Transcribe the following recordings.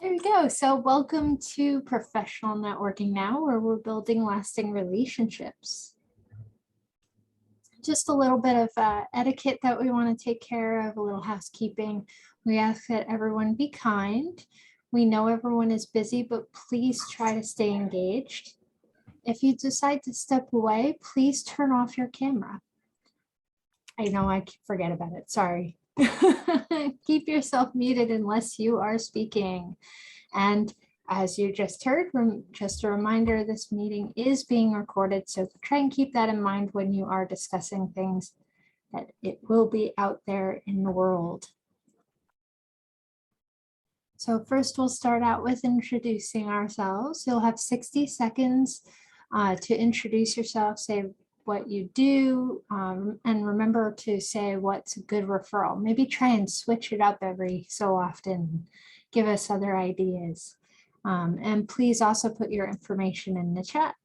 There we go. So welcome to Professional Networking Now, where we're building lasting relationships. Just a little bit of etiquette that we want to take care of, a little housekeeping. We ask that everyone be kind. We know everyone is busy, but please try to stay engaged. If you decide to step away, please turn off your camera. I know I forget about it. Sorry. Keep yourself muted unless you are speaking. And as you just heard, just a reminder, this meeting is being recorded. So try and keep that in mind when you are discussing things, that it will be out there in the world. So first we'll start out with introducing ourselves. You'll have 60 seconds to introduce yourself, say what you do, and remember to say what's a good referral. Maybe try and switch it up every so often. Give us other ideas. And please also put your information in the chat.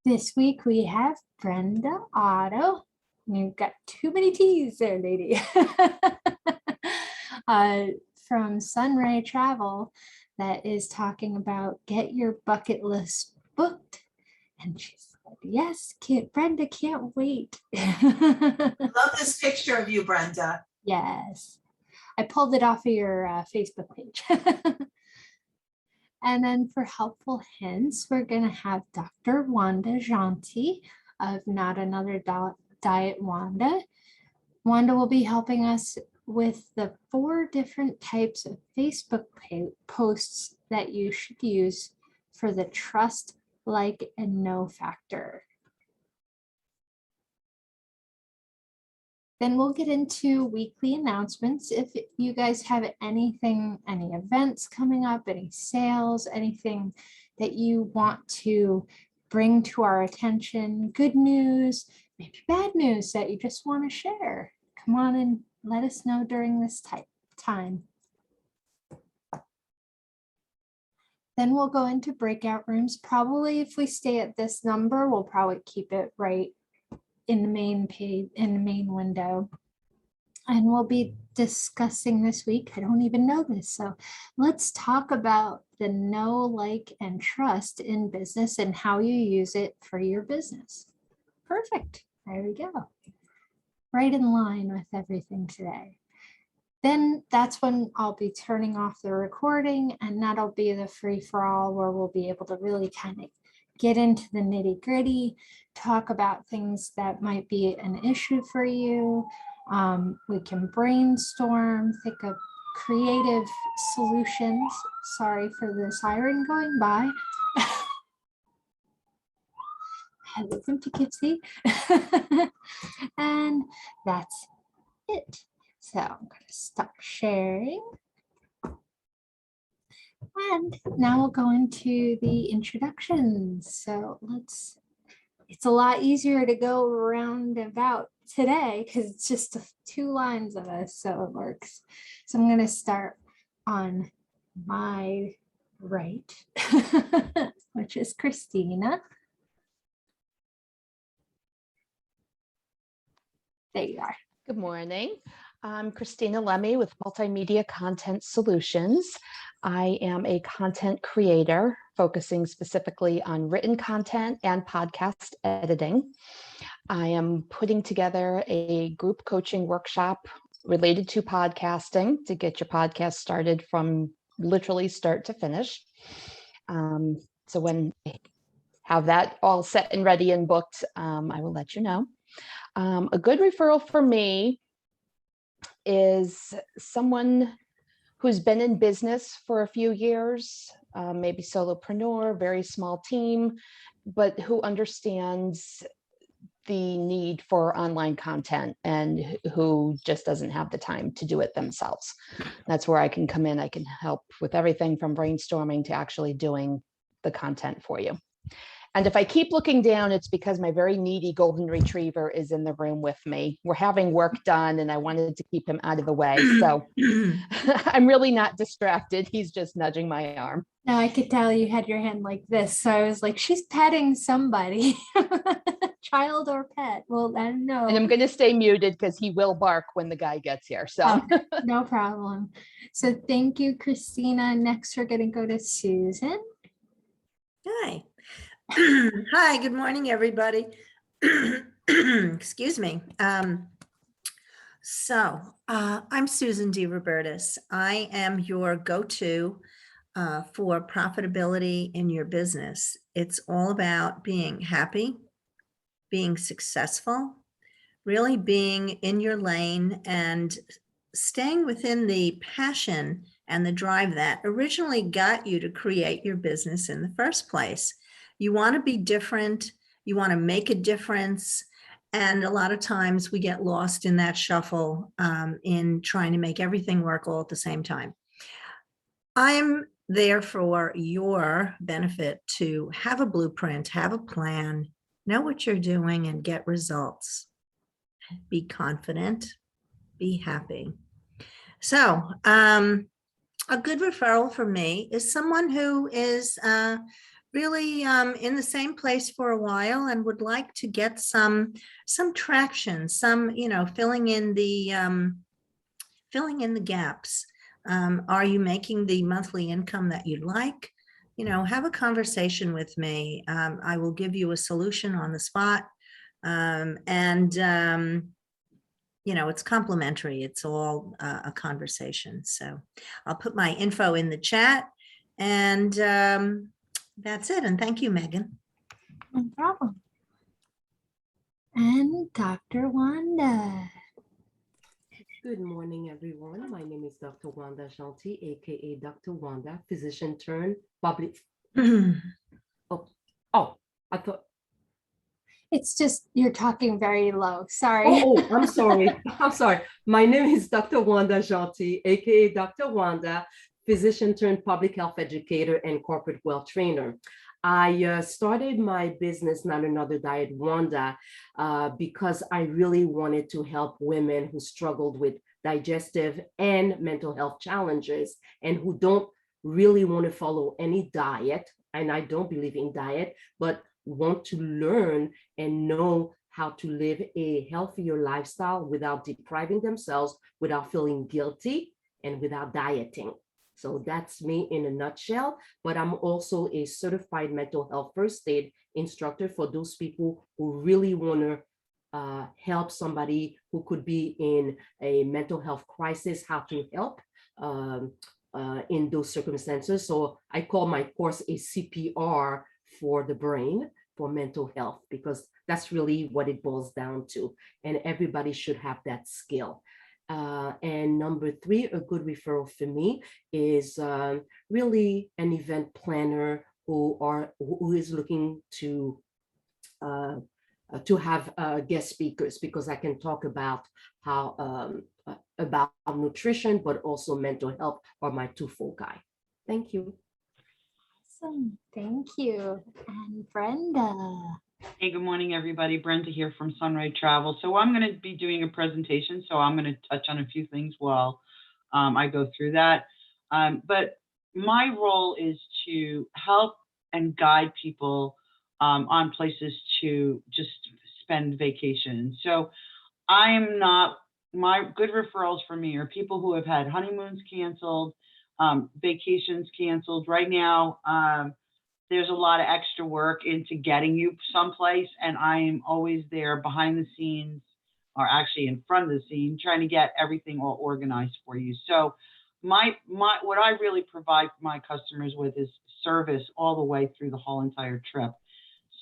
This week we have Brenda Otto. You've got too many T's there, lady. From Sunray Travel, that is talking about get your bucket list booked. And she said, yes, Brenda, can't wait. Love this picture of you, Brenda. Yes, I pulled it off of your Facebook page. And then for helpful hints, we're going to have Dr. Wanda Janti of Not Another Diet Wanda. Wanda will be helping us with the 4 different types of Facebook posts that you should use for the trust, like, and know factor. Then we'll get into weekly announcements. If you guys have anything, any events coming up, any sales, anything that you want to bring to our attention, good news, maybe bad news that you just want to share, come on and let us know during this time. Then we'll go into breakout rooms. Probably if we stay at this number, we'll probably keep it right in the main page, in the main window. And we'll be discussing this week, I don't even know this, so let's talk about the know, like, and trust in business and how you use it for your business. Perfect, there we go. Right in line with everything today. Then that's when I'll be turning off the recording, and that'll be the free-for-all where we'll be able to really kind of get into the nitty-gritty, talk about things that might be an issue for you. We can brainstorm, think of creative solutions. Sorry for the siren going by. I listen to Kipsy. And that's it. So I'm going to stop sharing. And now we'll go into the introductions. So it's a lot easier to go around about today because it's just 2 lines of us, so it works. So I'm going to start on my right, which is Christina. There you are. Good morning. I'm Christina Lemmy with Multimedia Content Solutions. I am a content creator focusing specifically on written content and podcast editing. I am putting together a group coaching workshop related to podcasting to get your podcast started from literally start to finish. So when I have that all set and ready and booked, I will let you know. A good referral for me is someone who's been in business for a few years, maybe solopreneur, very small team, but who understands the need for online content and who just doesn't have the time to do it themselves. That's where I can come in. I can help with everything from brainstorming to actually doing the content for you. And if I keep looking down, it's because my very needy golden retriever is in the room with me. We're having work done and I wanted to keep him out of the way. So I'm really not distracted. He's just nudging my arm. No, I could tell you had your hand like this. So I was like, she's petting somebody, child or pet. Well, I don't know. And I'm going to stay muted because he will bark when the guy gets here. So Oh, no problem. So thank you, Christina. Next, we're going to go to Susan. Hi. Hi, good morning, everybody. Excuse me. I'm Susan D. Robertis. I am your go-to for profitability in your business. It's all about being happy, being successful, really being in your lane and staying within the passion and the drive that originally got you to create your business in the first place. You want to be different. You want to make a difference. And a lot of times we get lost in that shuffle in trying to make everything work all at the same time. I'm there for your benefit to have a blueprint, have a plan, know what you're doing, and get results. Be confident, be happy. So a good referral for me is someone who is really in the same place for a while and would like to get some traction, some, filling in the gaps. Are you making the monthly income that you'd like? Have a conversation with me. I will give you a solution on the spot. It's complimentary. It's all a conversation. So I'll put my info in the chat, and that's it. And thank you, Megan. No problem. And Dr. Wanda. Good morning, everyone. My name is Dr. Wanda Gentil, aka Dr. Wanda, physician turned public. I thought. It's just you're talking very low. Sorry. I'm sorry. I'm sorry. My name is Dr. Wanda Gentil, aka Dr. Wanda, physician turned public health educator and corporate wealth trainer. I started my business, Not Another Diet Wanda, because I really wanted to help women who struggled with digestive and mental health challenges and who don't really want to follow any diet. And I don't believe in diet, but want to learn and know how to live a healthier lifestyle without depriving themselves, without feeling guilty, and without dieting. So that's me in a nutshell, but I'm also a certified mental health first aid instructor for those people who really want to help somebody who could be in a mental health crisis, how to help in those circumstances. So I call my course a CPR for the brain, for mental health, because that's really what it boils down to. And everybody should have that skill. And number 3, a good referral for me is really an event planner who is looking to have guest speakers, because I can talk about how about nutrition, but also mental health are my 2 foci. Thank you. Awesome. Thank you. And Brenda. Hey, good morning, everybody. Brenda here from Sunray Travel. So I'm going to be doing a presentation, so I'm going to touch on a few things while I go through that. But my role is to help and guide people on places to just spend vacation. So I am not, my good referrals for me are people who have had honeymoons canceled, vacations canceled. Right now, there's a lot of extra work into getting you someplace, and I am always there behind the scenes, or actually in front of the scene, trying to get everything all organized for you. So what I really provide my customers with is service all the way through the whole entire trip.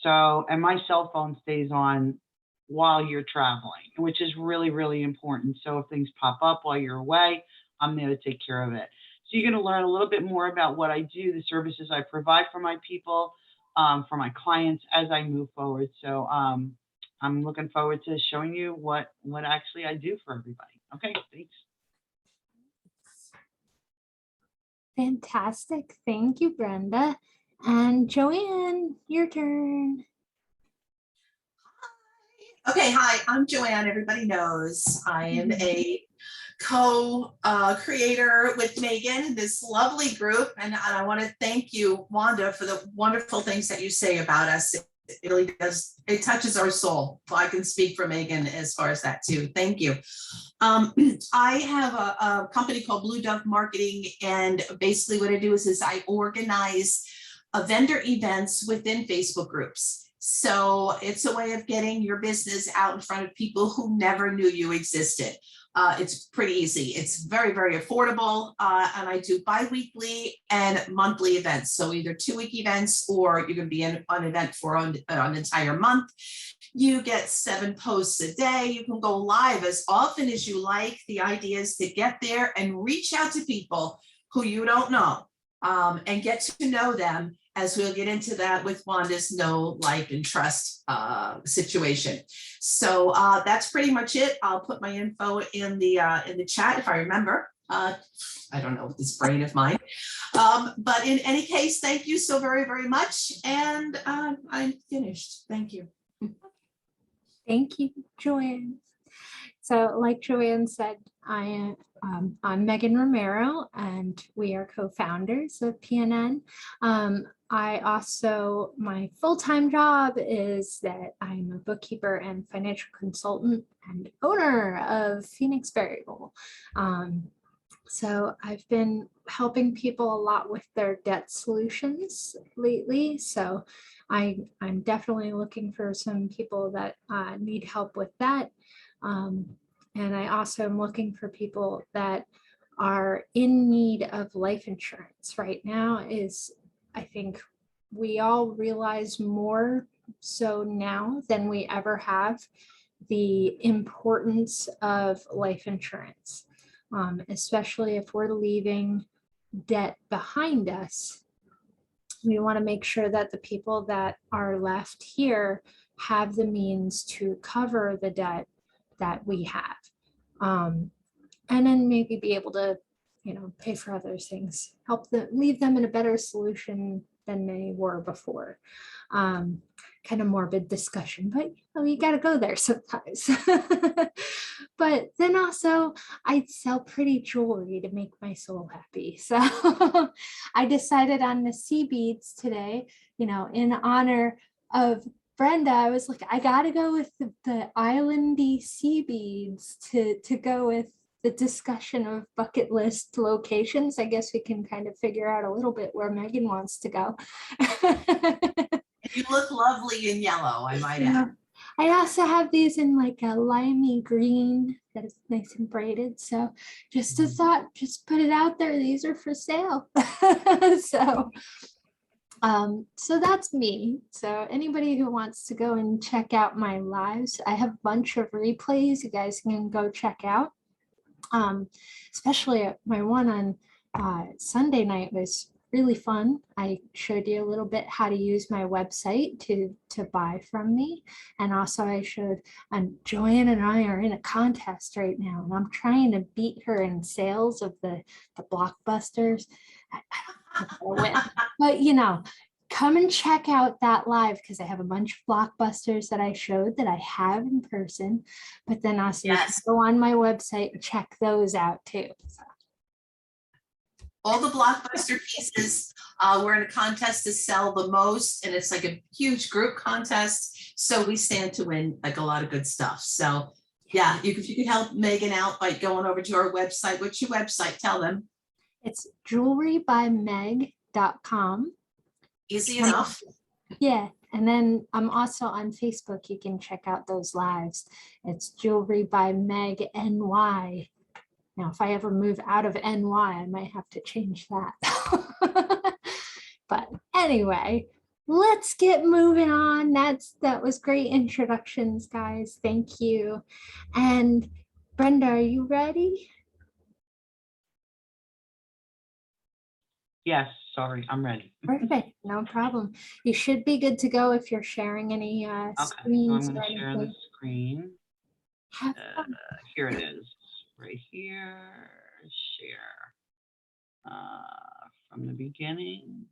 So, and my cell phone stays on while you're traveling, which is really, really important. So if things pop up while you're away, I'm there to take care of it. So you're going to learn a little bit more about what I do, the services I provide for my people, for my clients as I move forward. So I'm looking forward to showing you what actually I do for everybody. Okay, thanks. Fantastic. Thank you, Brenda. And Joanne, your turn. Okay, hi, I'm Joanne. Everybody knows I am a co-creator with Megan, this lovely group. And I want to thank you, Wanda, for the wonderful things that you say about us. It really does, it touches our soul. I can speak for Megan as far as that too. Thank you. I have a company called Blue Dove Marketing, and basically what I do is I organize vendor events within Facebook groups. So it's a way of getting your business out in front of people who never knew you existed. It's pretty easy. It's very, very affordable. And I do bi-weekly and monthly events. So either 2-week events, or you can be in an event for an entire month. You get 7 posts a day. You can go live as often as you like. The idea is to get there and reach out to people who you don't know, and get to know them, as we'll get into that with Wanda's know, like, and trust situation. So that's pretty much it. I'll put my info in the chat if I remember. I don't know, this brain of mine. But in any case, thank you so very, very much. And I'm finished. Thank you. Thank you, Joanne. So like Joanne said, I'm Megan Romero, and we are co-founders of PNN. I also, my full-time job is that I'm a bookkeeper and financial consultant and owner of Phoenix Variable. So I've been helping people a lot with their debt solutions lately. So I'm definitely looking for some people that need help with that. And I also am looking for people that are in need of life insurance. Right now is, I think we all realize more so now than we ever have, the importance of life insurance, especially if we're leaving debt behind us. We want to make sure that the people that are left here have the means to cover the debt that we have, and then maybe be able to, pay for other things, help them, leave them in a better solution than they were before. Kind of morbid discussion, but you got to go there sometimes. But then also, I sell pretty jewelry to make my soul happy. So I decided on the sea beads today, in honor of Brenda. I was like, I got to go with the islandy sea beads to go with the discussion of bucket list locations. I guess we can kind of figure out a little bit where Megan wants to go. You look lovely in yellow, I might add. I also have these in like a limey green that is nice and braided. So just a thought, just put it out there. These are for sale. So that's me. So anybody who wants to go and check out my lives, I have a bunch of replays you guys can go check out. Especially my one on Sunday night was really fun. I showed you a little bit how to use my website to buy from me. And also I showed, and Joanne and I are in a contest right now, and I'm trying to beat her in sales of the blockbusters. I don't know if I'll win. But come and check out that live, because I have a bunch of blockbusters that I showed that I have in person, but then also you can go on my website and check those out too. So. All the blockbuster pieces, we're in a contest to sell the most, and it's like a huge group contest. So we stand to win like a lot of good stuff. So yeah, if you could help Megan out by going over to our website. What's your website? Tell them. It's jewelrybymeg.com. Easy enough. Yeah. And then I'm also on Facebook. You can check out those lives. It's Jewelry by Meg NY. Now, if I ever move out of NY, I might have to change that. But anyway, let's get moving on. That was great introductions, guys. Thank you. And Brenda, are you ready? Yes, sorry, I'm ready. Perfect, no problem. You should be good to go if you're sharing any Okay, so I'm screens going or to share the anything. screen. Have fun. Here it is, right here. Share from the beginning.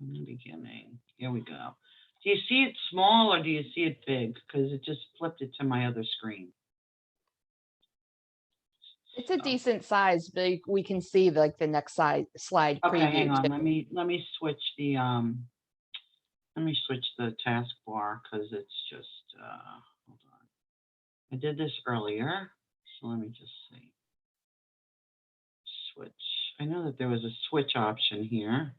in the beginning. Here we go. Do you see it small or do you see it big? Because it just flipped it to my other screen. It's a decent size, but we can see like the next slide Okay, hang preview. on. Let me switch the taskbar because it's just hold on. I did this earlier, so let me just see. Switch. I know that there was a switch option here.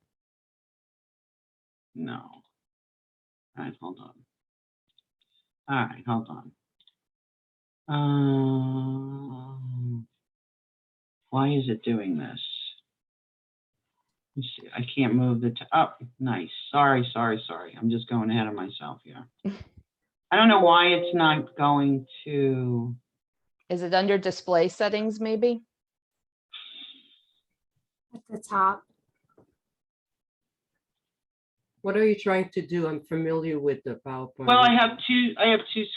No. All right, hold on. All right, hold on. Why is it doing this? Let me see. I can't move the up. Oh, nice. Sorry. I'm just going ahead of myself here. I don't know why it's not going to. Is it under display settings maybe? At the top. What are you trying to do? I'm familiar with the PowerPoint. Well, I have two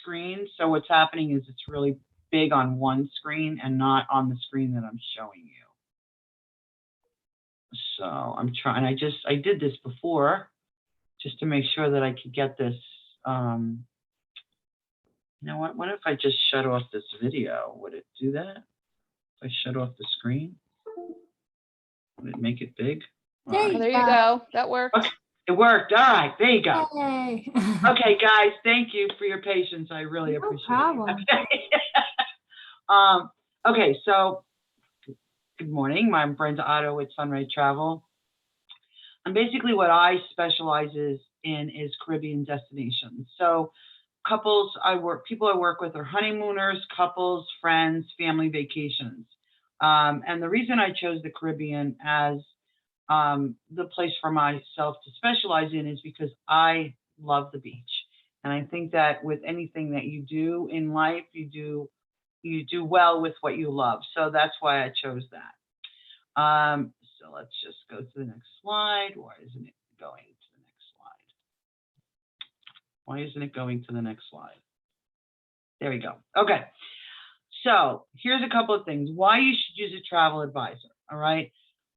screens. So what's happening is it's really big on one screen and not on the screen that I'm showing you. So I'm trying, I did this before just to make sure that I could get this. You know what if I just shut off this video? Would it do that? If I shut off the screen, would it make it big? There Oh, you there you go. go. That worked. Okay. It worked. All right, there you go. Yay. Okay, guys, thank you for your patience. I really No appreciate problem. it. Okay, so good morning. I'm Brenda Otto with Sunray Travel. And basically what I specialize in is Caribbean destinations. So people I work with are honeymooners, couples, friends, family vacations. And the reason I chose the Caribbean as the place for myself to specialize in is because I love the beach. And I think that with anything that you do in life, you do well with what you love. So that's why I chose that. So let's just go to the next slide. Why isn't it going to the next slide? Why isn't it going to the next slide? There we go. Okay. So here's a couple of things. Why you should use a travel advisor. All right.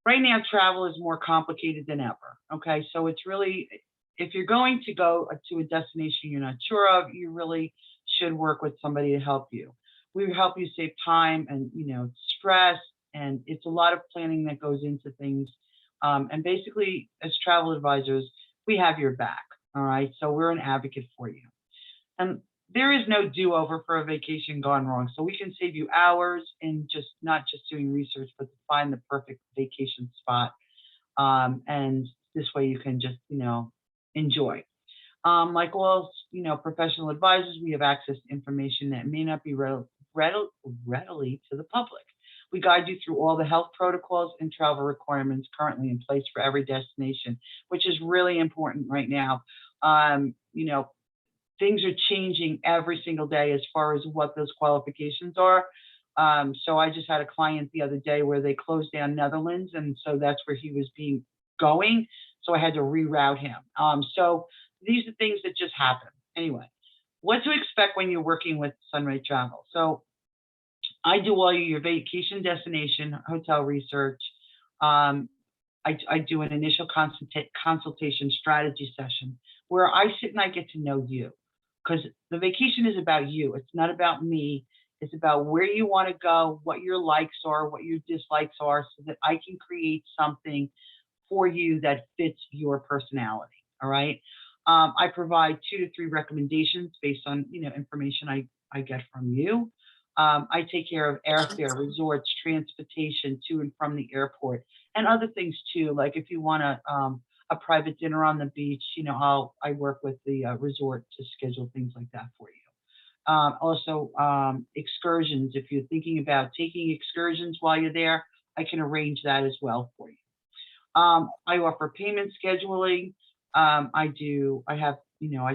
Right now, travel is more complicated than ever. Okay. So it's really, if you're going to go to a destination you're not sure of, you really should work with somebody to help you. We help you save time and, stress. And it's a lot of planning that goes into things. And basically, as travel advisors, we have your back. All right. So we're an advocate for you. And there is no do-over for a vacation gone wrong. So we can save you hours in not just doing research, but to find the perfect vacation spot. And this way you can just, enjoy. Like all, professional advisors, we have access to information that may not be readily to the public. We guide you through all the health protocols and travel requirements currently in place for every destination, which is really important right now. Things are changing every single day as far as what those qualifications are. So I just had a client the other day where they closed down Netherlands, and so that's where he was going. So I had to reroute him. So these are things that just happen. Anyway, what to expect when you're working with Sunray Travel. So I do all your vacation destination, hotel research. I do an initial consultation strategy session where I sit and I get to know you, because the vacation is about you. It's not about me. It's about where you want to go, what your likes are, what your dislikes are, so that I can create something for you that fits your personality. All right. I provide 2 to 3 recommendations based on, information I get from you. I take care of airfare, resorts, transportation to and from the airport, and other things too. Like if you want a private dinner on the beach, I work with the resort to schedule things like that for you. Also, excursions. If you're thinking about taking excursions while you're there, I can arrange that as well for you. I offer payment scheduling. I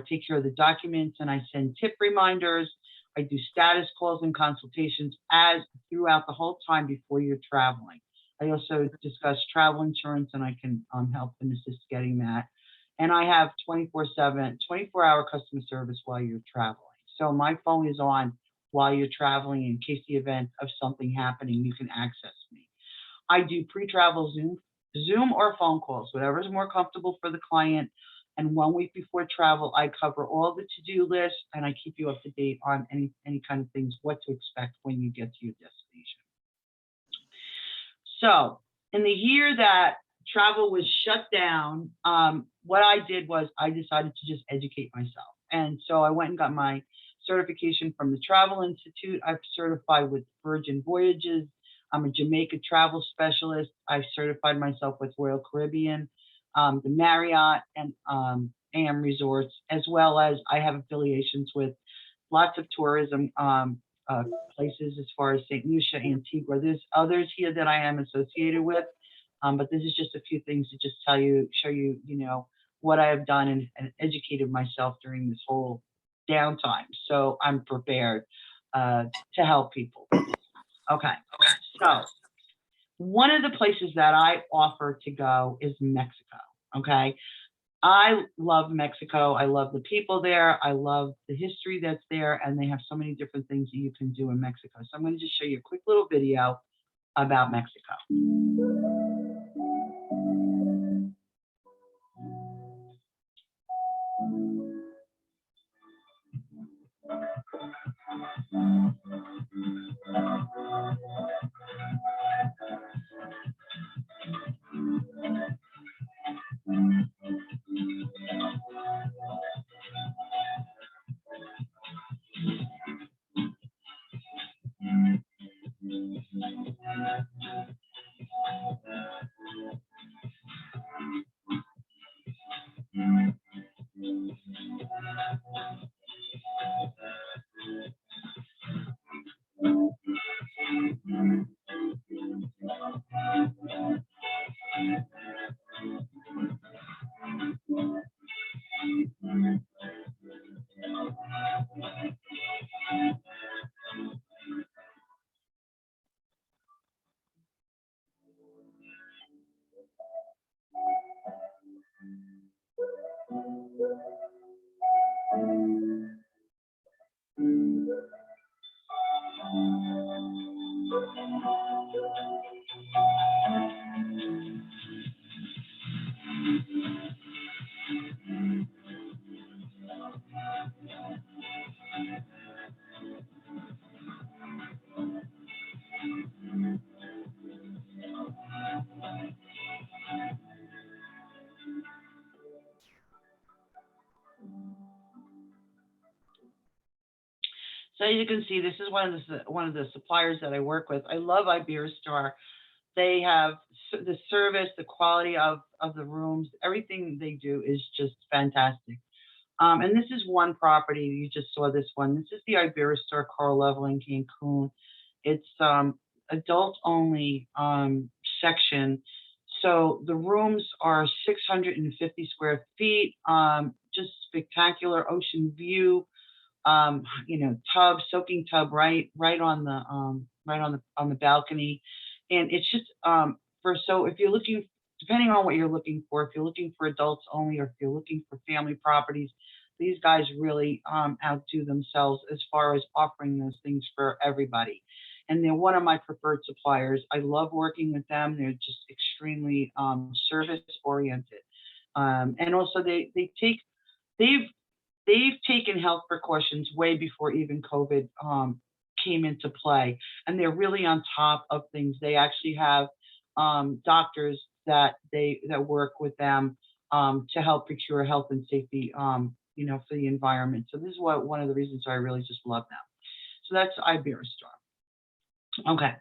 take care of the documents and I send tip reminders. I do status calls and consultations throughout the whole time before you're traveling. I also discuss travel insurance and I can help and assist getting that. And I have 24/7, 24-hour customer service while you're traveling. So my phone is on while you're traveling. In case the event of something happening, you can access me. I do pre-travel Zoom Zoom or phone calls, whatever's more comfortable for the client. And 1 week before travel, I cover all the to-do lists and I keep you up to date on any kind of things, what to expect when you get to your destination. So in the year that travel was shut down, what I did was I decided to just educate myself. And so I went and got my certification from the Travel Institute. I've certified with Virgin Voyages. I'm a Jamaica travel specialist. I've certified myself with Royal Caribbean, the Marriott and AM Resorts, as well as I have affiliations with lots of tourism places as far as St. Lucia, Antigua. There's others here that I am associated with, but this is just a few things to just show you, what I have done and educated myself during this whole downtime. So I'm prepared to help people. Okay, so one of the places that I offer to go is Mexico, okay? I love Mexico. I love the people there. I love the history that's there, and they have so many different things that you can do in Mexico. So I'm going to just show you a quick little video about Mexico. So as you can see, this is one of the suppliers that I work with. I love Iberostar. They have the service, the quality of the rooms, everything they do is just fantastic. And this is one property. You just saw this one. This is the Iberostar Coral Level in Cancun. It's adult only section. So the rooms are 650 square feet, just spectacular ocean view. Tub, soaking tub, right on the balcony, and it's just so if you're looking, depending on what you're looking for, if you're looking for adults only or if you're looking for family properties, these guys really outdo themselves as far as offering those things for everybody, and they're one of my preferred suppliers. I love working with them. They're just extremely service oriented, and also they've taken health precautions way before even COVID came into play, and they're really on top of things. They actually have doctors that work with them to help procure health and safety, for the environment. So this is one of the reasons why I really just love them. So that's Iberostar. Okay,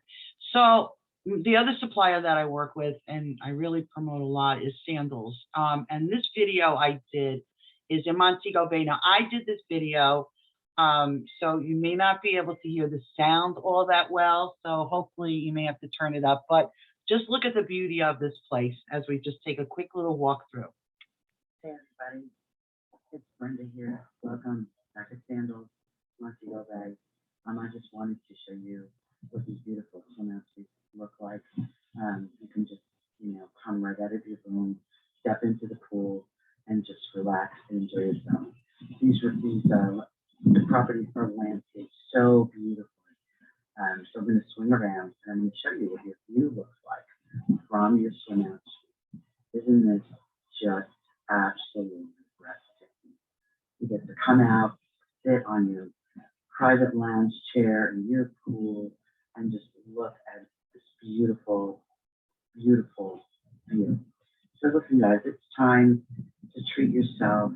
so the other supplier that I work with and I really promote a lot is Sandals. And this video I did is in Montego Bay. Now, I did this video, so you may not be able to hear the sound all that well, so hopefully you may have to turn it up, but just look at the beauty of this place as we just take a quick little walkthrough. Hey everybody, it's Brenda here. Welcome back at Sandals, Montego Bay. I just wanted to show you what these beautiful swim suites look like. You can just, come right out of your room, step into the pool, and just relax and enjoy yourself. The properties are landscaped so beautifully. So I'm going to swing around and I'm going to show you what your view looks like from your swim out suite. Isn't this just absolutely breathtaking? You get to come out, sit on your private lounge chair in your pool, and just look at this beautiful, beautiful view. So listen, guys, it's time to treat yourself.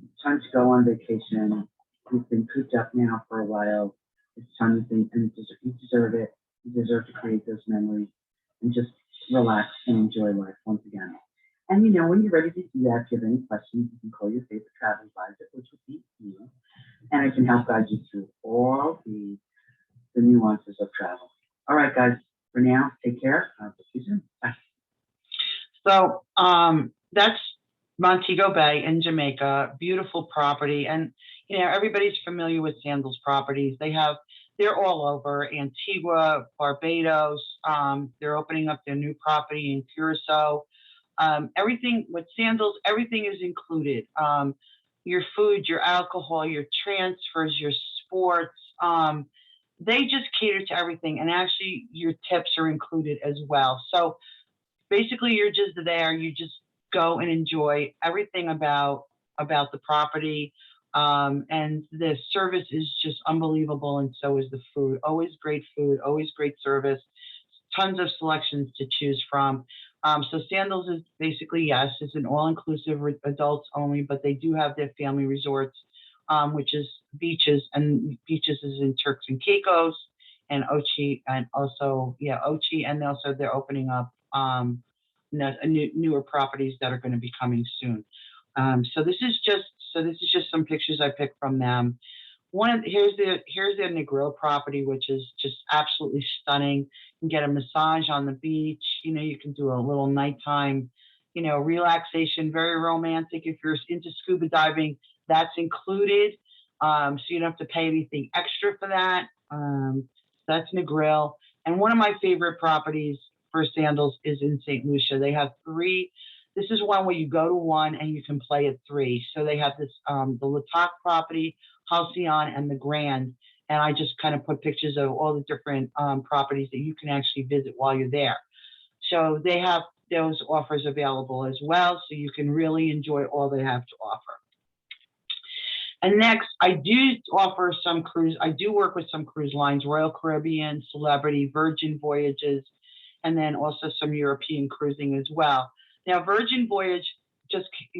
It's time to go on vacation. You've been cooped up now for a while. It's time to think, and you deserve it. You deserve to create those memories and just relax and enjoy life once again. And you know, when you're ready to do that, if you have any questions, you can call your favorite travel advisor, which would be me, and I can help guide you through all the nuances of travel. All right, guys, for now, take care. I'll talk to you soon. Bye. So that's Montego Bay in Jamaica, beautiful property. And, you know, everybody's familiar with Sandals properties. They're all over Antigua, Barbados. They're opening up their new property in Curacao. Everything with Sandals, everything is included. Your food, your alcohol, your transfers, your sports. They just cater to everything. And actually your tips are included as well. So basically you're just there. You just go and enjoy everything about the property. And the service is just unbelievable. And so is the food. Always great food, always great service, tons of selections to choose from. So Sandals is basically, yes, it's an all-inclusive adults only, but they do have their family resorts, which is beaches, and beaches is in Turks and Caicos and Ochi, and also, Ochi, and also they're opening up newer properties that are going to be coming soon. So this is just some pictures I picked from them. Here's their Negril property, which is just absolutely stunning. You can get a massage on the beach. You know, you can do a little nighttime, relaxation, very romantic. If you're into scuba diving, that's included. So you don't have to pay anything extra for that. That's Negril. And one of my favorite properties for Sandals is in St. Lucia. They have 3. This is one where you go to 1 and you can play at 3. So they have this, the Latac property, Halcyon, and the Grand. And I just kind of put pictures of all the different properties that you can actually visit while you're there. So they have those offers available as well. So you can really enjoy all they have to offer. And next, I do offer some cruise. I do work with some cruise lines, Royal Caribbean, Celebrity, Virgin Voyages, and then also some European cruising as well. Now, Virgin Voyage,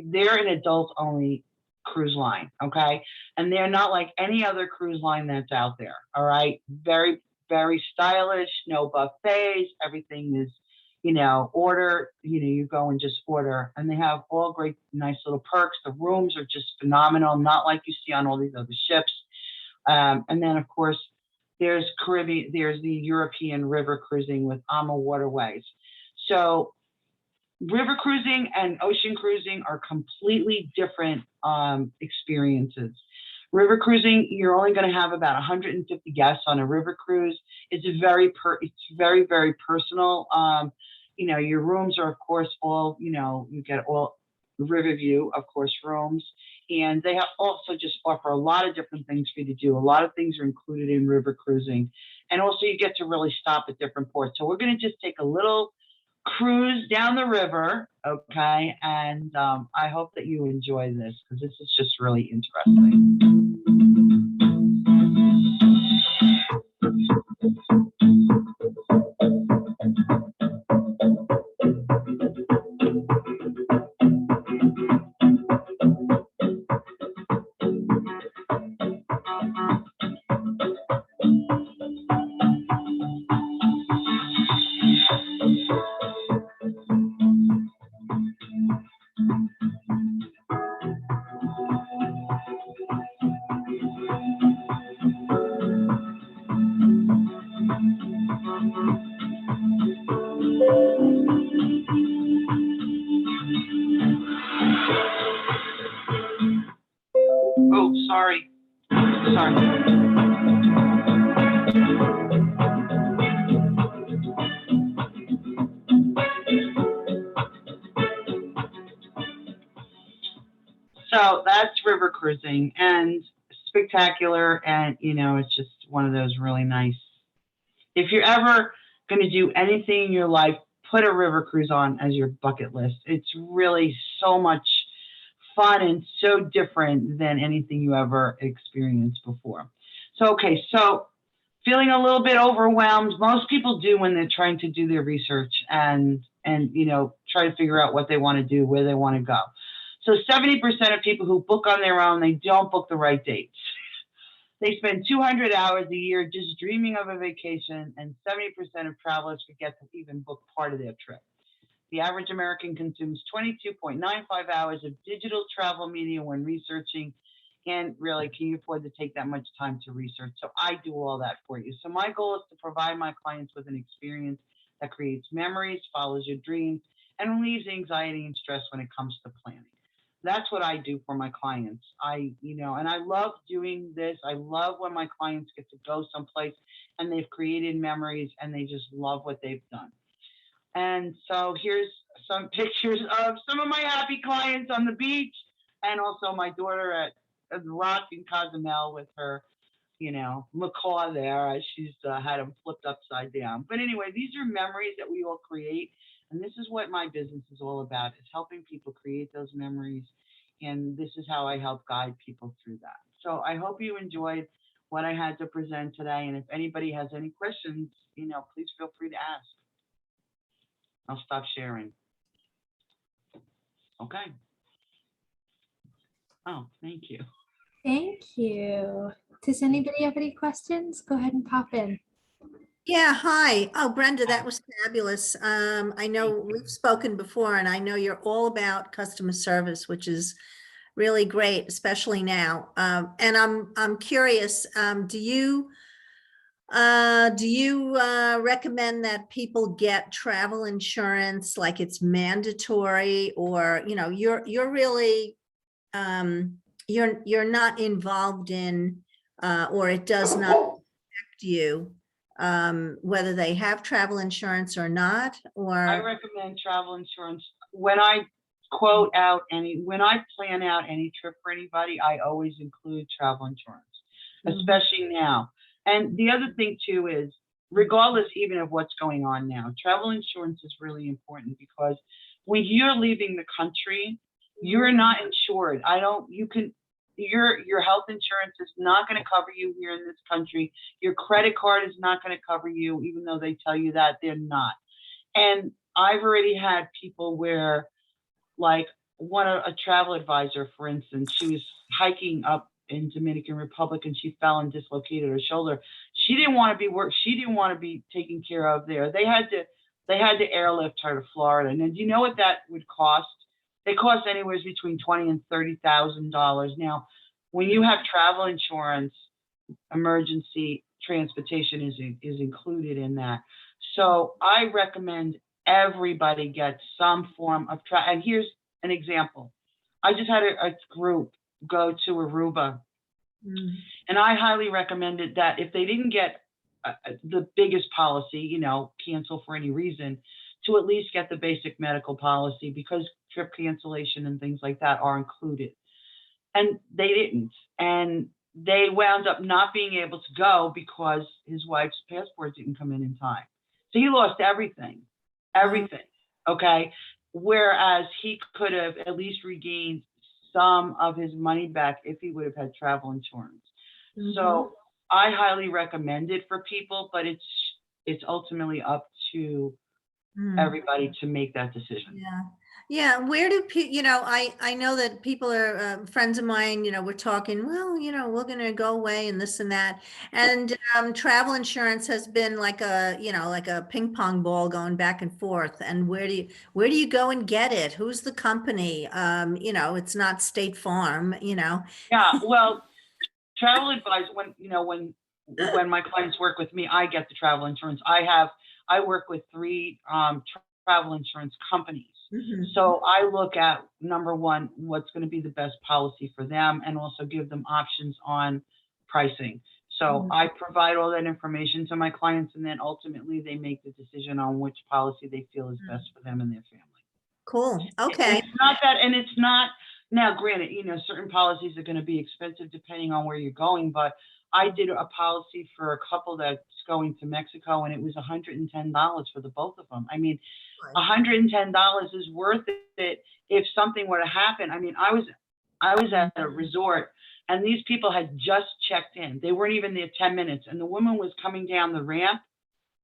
they're an adult only cruise line, okay? And they're not like any other cruise line that's out there, all right? Very, very stylish, no buffets, everything is, order, you go and just order. And they have all great, nice little perks. The rooms are just phenomenal, not like you see on all these other ships. And then, of course, there's the European river cruising with AMA Waterways. So river cruising and ocean cruising are completely different experiences. River cruising, you're only going to have about 150 guests on a river cruise. It's very, very personal. Your rooms are, of course, all, you get all Riverview, of course, rooms. And they also just offer a lot of different things for you to do. A lot of things are included in river cruising. And also you get to really stop at different ports. So we're going to just take a little cruise down the river, okay? And I hope that you enjoy this because this is just really interesting. Oh, sorry. So that's river cruising, and spectacular, and it's just one of those really nice. If you're ever going to do anything in your life put a river cruise on as your bucket list. It's really so much fun and so different than anything you ever experienced before. So, okay, so feeling a little bit overwhelmed. Most people do when they're trying to do their research and you know, try to figure out what they want to do, where they want to go. So 70% of people who book on their own, they don't book the right dates. They spend 200 hours a year just dreaming of a vacation, and 70% of travelers forget to even book part of their trip. The average American consumes 22.95 hours of digital travel media when researching. And really, can you afford to take that much time to research? So I do all that for you. So my goal is to provide my clients with an experience that creates memories, follows your dreams, and relieves anxiety and stress when it comes to planning. That's what I do for my clients. And I love doing this. I love when my clients get to go someplace and they've created memories and they just love what they've done. And so here's some pictures of some of my happy clients on the beach, and also my daughter at the Rock in Cozumel with her, you know, macaw there. She's had him flipped upside down. But anyway, these are memories that we all create. And this is what my business is all about, is helping people create those memories. And this is how I help guide people through that. So I hope you enjoyed what I had to present today. And if anybody has any questions, you know, please feel free to ask. I'll stop sharing. Okay. Oh, thank you. Thank you. Does anybody have any questions? Go ahead and pop in. Yeah, hi. Oh, Brenda, that was fabulous. I know we've spoken before, and I know you're all about customer service, which is really great, especially now. And I'm curious, do you recommend that people get travel insurance, like it's mandatory, or you're really you're not involved in or it does not affect you whether they have travel insurance or not? Or I recommend travel insurance. When I when I plan out any trip for anybody, I always include travel insurance, especially now. And the other thing too is, regardless even of what's going on now, travel insurance is really important, because when you're leaving the country, you're not insured. Your health insurance is not going to cover you here in this country. Your credit card is not going to cover you, even though they tell you that they're not. And I've already had people where, like a travel advisor, for instance, she was hiking up in Dominican Republic and she fell and dislocated her shoulder. She didn't want to be taken care of there. They had to airlift her to Florida. And do you know what that would cost? They cost anywhere between $20,000 and $30,000. Now, when you have travel insurance, emergency transportation is included in that. So I recommend everybody get some form of travel. And here's an example. I just had a group go to Aruba, and I highly recommended that if they didn't get the biggest policy, cancel for any reason, to at least get the basic medical policy, because trip cancellation and things like that are included. And they didn't. And they wound up not being able to go because his wife's passport didn't come in time. So he lost everything. Okay. Whereas he could have at least regained some of his money back if he would have had travel insurance. So I highly recommend it for people, but it's ultimately up to everybody to make that decision. Yeah. Where do people, I know that people are friends of mine, we're talking, well, we're going to go away and this and that. And travel insurance has been like a ping pong ball going back and forth. And where do you go and get it? Who's the company? It's not State Farm, Yeah, well, travel advice, when my clients work with me, I get the travel insurance. I work with 3 travel insurance companies. So I look at, number one, what's going to be the best policy for them, and also give them options on pricing. So I provide all that information to my clients, and then ultimately they make the decision on which policy they feel is best for them and their family. Cool. Okay. It's not now, granted, certain policies are going to be expensive depending on where you're going, but I did a policy for a couple that's going to Mexico, and it was $110 for the both of them. I mean, $110 is worth it if something were to happen. I mean, I was at a resort, and these people had just checked in. They weren't even there 10 minutes, and the woman was coming down the ramp,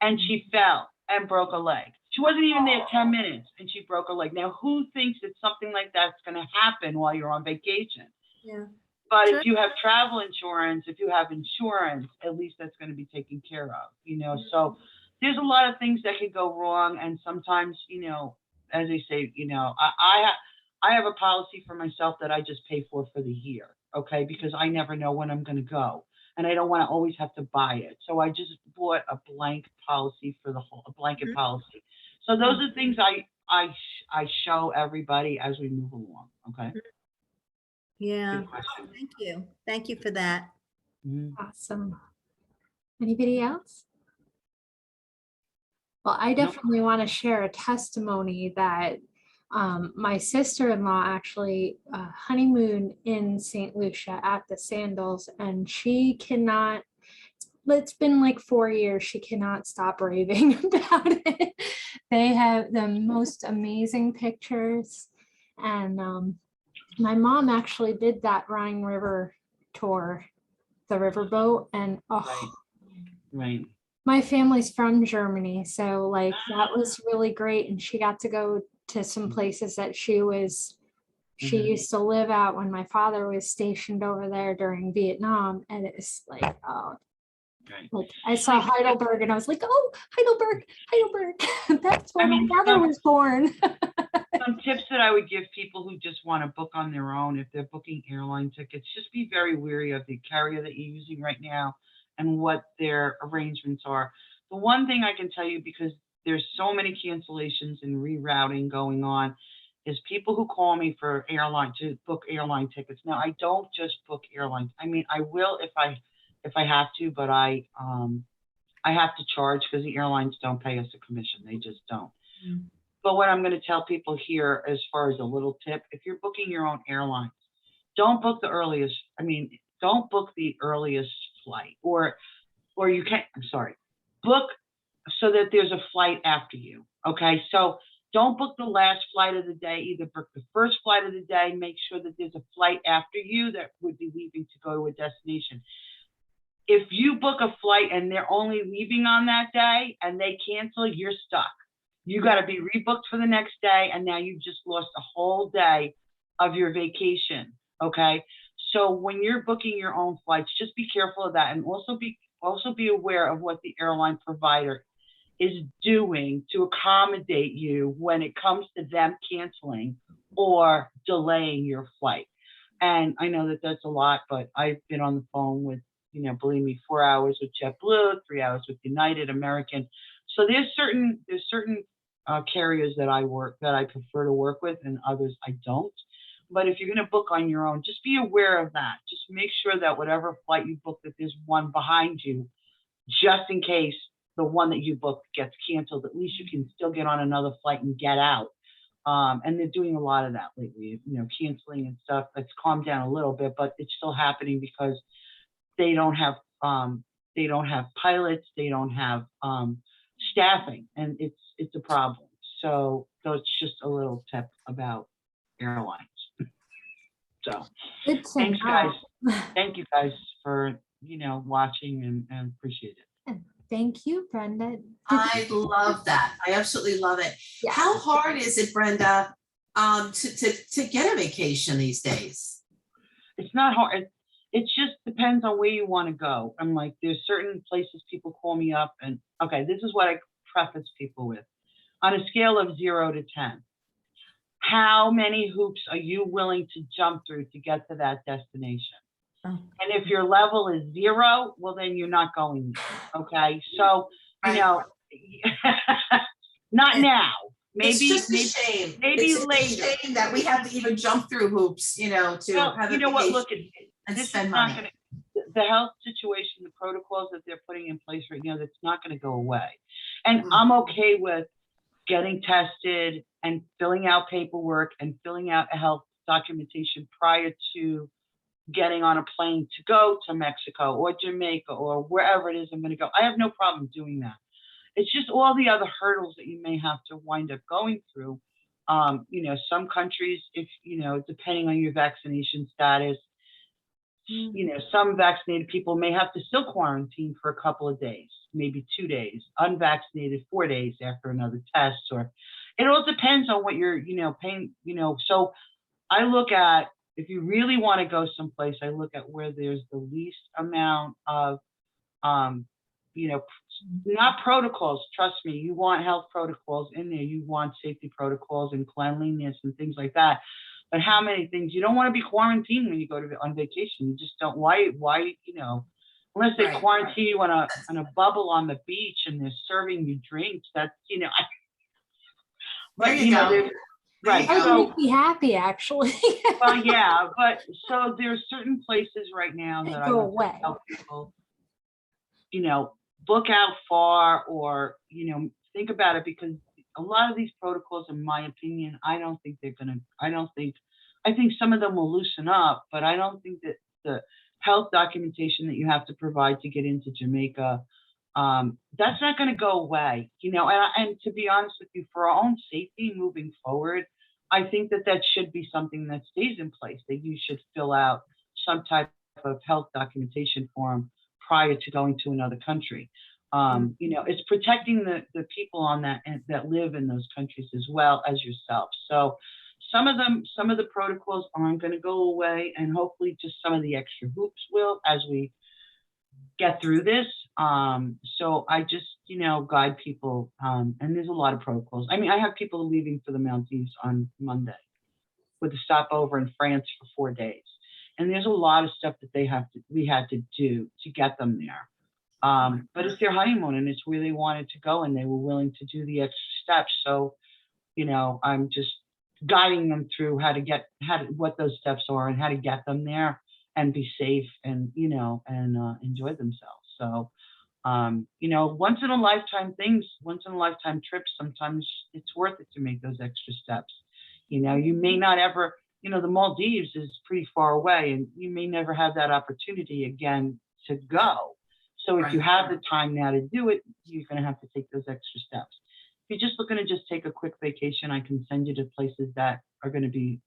and she fell and broke a leg. She wasn't even there 10 minutes, and she broke a leg. Now, who thinks that something like that's going to happen while you're on vacation? Yeah. But Sure. if you have travel insurance, if you have insurance, at least that's going to be taken care of, you know. So there's a lot of things that could go wrong, and sometimes, you know, as they say, you know, I have a policy for myself that I just pay for the year, okay, because I never know when I'm going to go, and I don't want to always have to buy it. So I just bought a blank policy for a blanket policy. So those are things I show everybody as we move along, okay. Yeah. Good question. Thank you. Thank you for that. Mhm. Awesome. Anybody else? Well, I Nope. definitely want to share a testimony that my sister-in-law actually honeymooned in St. Lucia at the Sandals, and she cannot, it's been like 4 years, she cannot stop raving about it. They have the most amazing pictures. And my mom actually did that Rhine River tour, the riverboat, and oh, Right. my family's from Germany, so like that was really great. And she got to go to some places that she Mhm. used to live at when my father was stationed over there during Vietnam. And it's like, oh, Right. like I saw Heidelberg and I was like, oh, Heidelberg. That's where I mean, my father was born. Some tips that I would give people who just want to book on their own, if they're booking airline tickets, just be very wary of the carrier that you're using right now and what their arrangements are. The one thing I can tell you, because there's so many cancellations and rerouting going on, is people who call me for to book airline tickets. Now, I don't just book airlines. I mean, I will if I have to, but I have to charge because the airlines don't pay us a commission. They just don't. But what I'm going to tell people here, as far as a little tip, if you're booking your own airlines, don't book the earliest. I mean, don't book the earliest flight, or you can't. I'm sorry. Book so that there's a flight after you. Okay, so don't book the last flight of the day. Either book the first flight of the day. Make sure that there's a flight after you that would be leaving to go to a destination. If you book a flight and they're only leaving on that day and they cancel, you're stuck. You got to be rebooked for the next day, and now you've just lost a whole day of your vacation. Okay, so when you're booking your own flights, just be careful of that, and also be aware of what the airline provider is doing to accommodate you when it comes to them canceling or delaying your flight. And I know that that's a lot, but I've been on the phone with, you know, believe me, 4 hours with JetBlue, 3 hours with United, American. So there's certain carriers that I prefer to work with, and others I don't. But if you're going to book on your own, just be aware of that. Just make sure that whatever flight you book, that there's one behind you, just in case the one that you booked gets canceled. At least you can still get on another flight and get out. And they're doing a lot of that lately, you know, canceling and stuff. It's calmed down a little bit, but it's still happening because they don't have pilots, they don't have staffing, and it's a problem. So it's just a little tip about airlines. So Good to thanks, know. guys. Thank you guys for, you know, watching, and appreciate it. Thank you, Brenda. I love that. I absolutely love it. Yeah. How hard is it, Brenda, to get a vacation these days? It's not hard. It just depends on where you want to go. I'm like, there's certain places people call me up, and okay, this is what I preface people with. On a scale of 0 to 10, how many hoops are you willing to jump through to get to that destination? Oh. And if your level is 0, well, then you're not going there. Okay, so you know, not now. Maybe It's just a shame. Maybe it's later. a shame that we have to even jump through hoops, you know, to have you a know what? vacation Look, and this spend is not money. going to. The health situation, the protocols that they're putting in place right now, that's not going to go away. And I'm okay with getting tested and filling out paperwork and filling out a health documentation prior to getting on a plane to go to Mexico or Jamaica or wherever it is I'm going to go. I have no problem doing that. It's just all the other hurdles that you may have to wind up going through. Some countries, if, depending on your vaccination status, some vaccinated people may have to still quarantine for a couple of days, maybe 2 days, unvaccinated 4 days after another test, or it all depends on what you're, paying, so I look at, if you really want to go someplace, I look at where there's the least amount of, not protocols. Trust me, you want health protocols in there. You want safety protocols and cleanliness and things like that. But how many things, you don't want to be quarantined when you go on vacation. You just don't, why, unless they Right, quarantine you on a bubble on the beach and they're serving you drinks, that's, but There you go. there's, right. That would So, make me happy, actually. well, yeah, but so there's certain places right now that I Go would away. tell people, book out far, or, think about it, because a lot of these protocols, in my opinion, I think some of them will loosen up, but I don't think that the health documentation that you have to provide to get into Jamaica, that's not going to go away, and to be honest with you, for our own safety moving forward, I think that should be something that stays in place, that you should fill out some type of health documentation form prior to going to another country. It's protecting the people on that and that live in those countries as well as yourself. So some of the protocols aren't going to go away, and hopefully just some of the extra hoops will as we get through this. So I just, guide people, and there's a lot of protocols. I mean, I have people leaving for the Maldives on Monday with a stopover in France for 4 days. And there's a lot of stuff that we had to do to get them there. But it's their honeymoon and it's where they wanted to go, and they were willing to do the extra steps. So, I'm just guiding them through what those steps are and how to get them there and be safe and, enjoy themselves. So, once in a lifetime trips, sometimes it's worth it to make those extra steps. You may not ever, the Maldives is pretty far away, and you may never have that opportunity again to go. So if you have the time now to do it, you're going to have to take those extra steps. If you're just looking to just take a quick vacation, I can send you to places that are going to be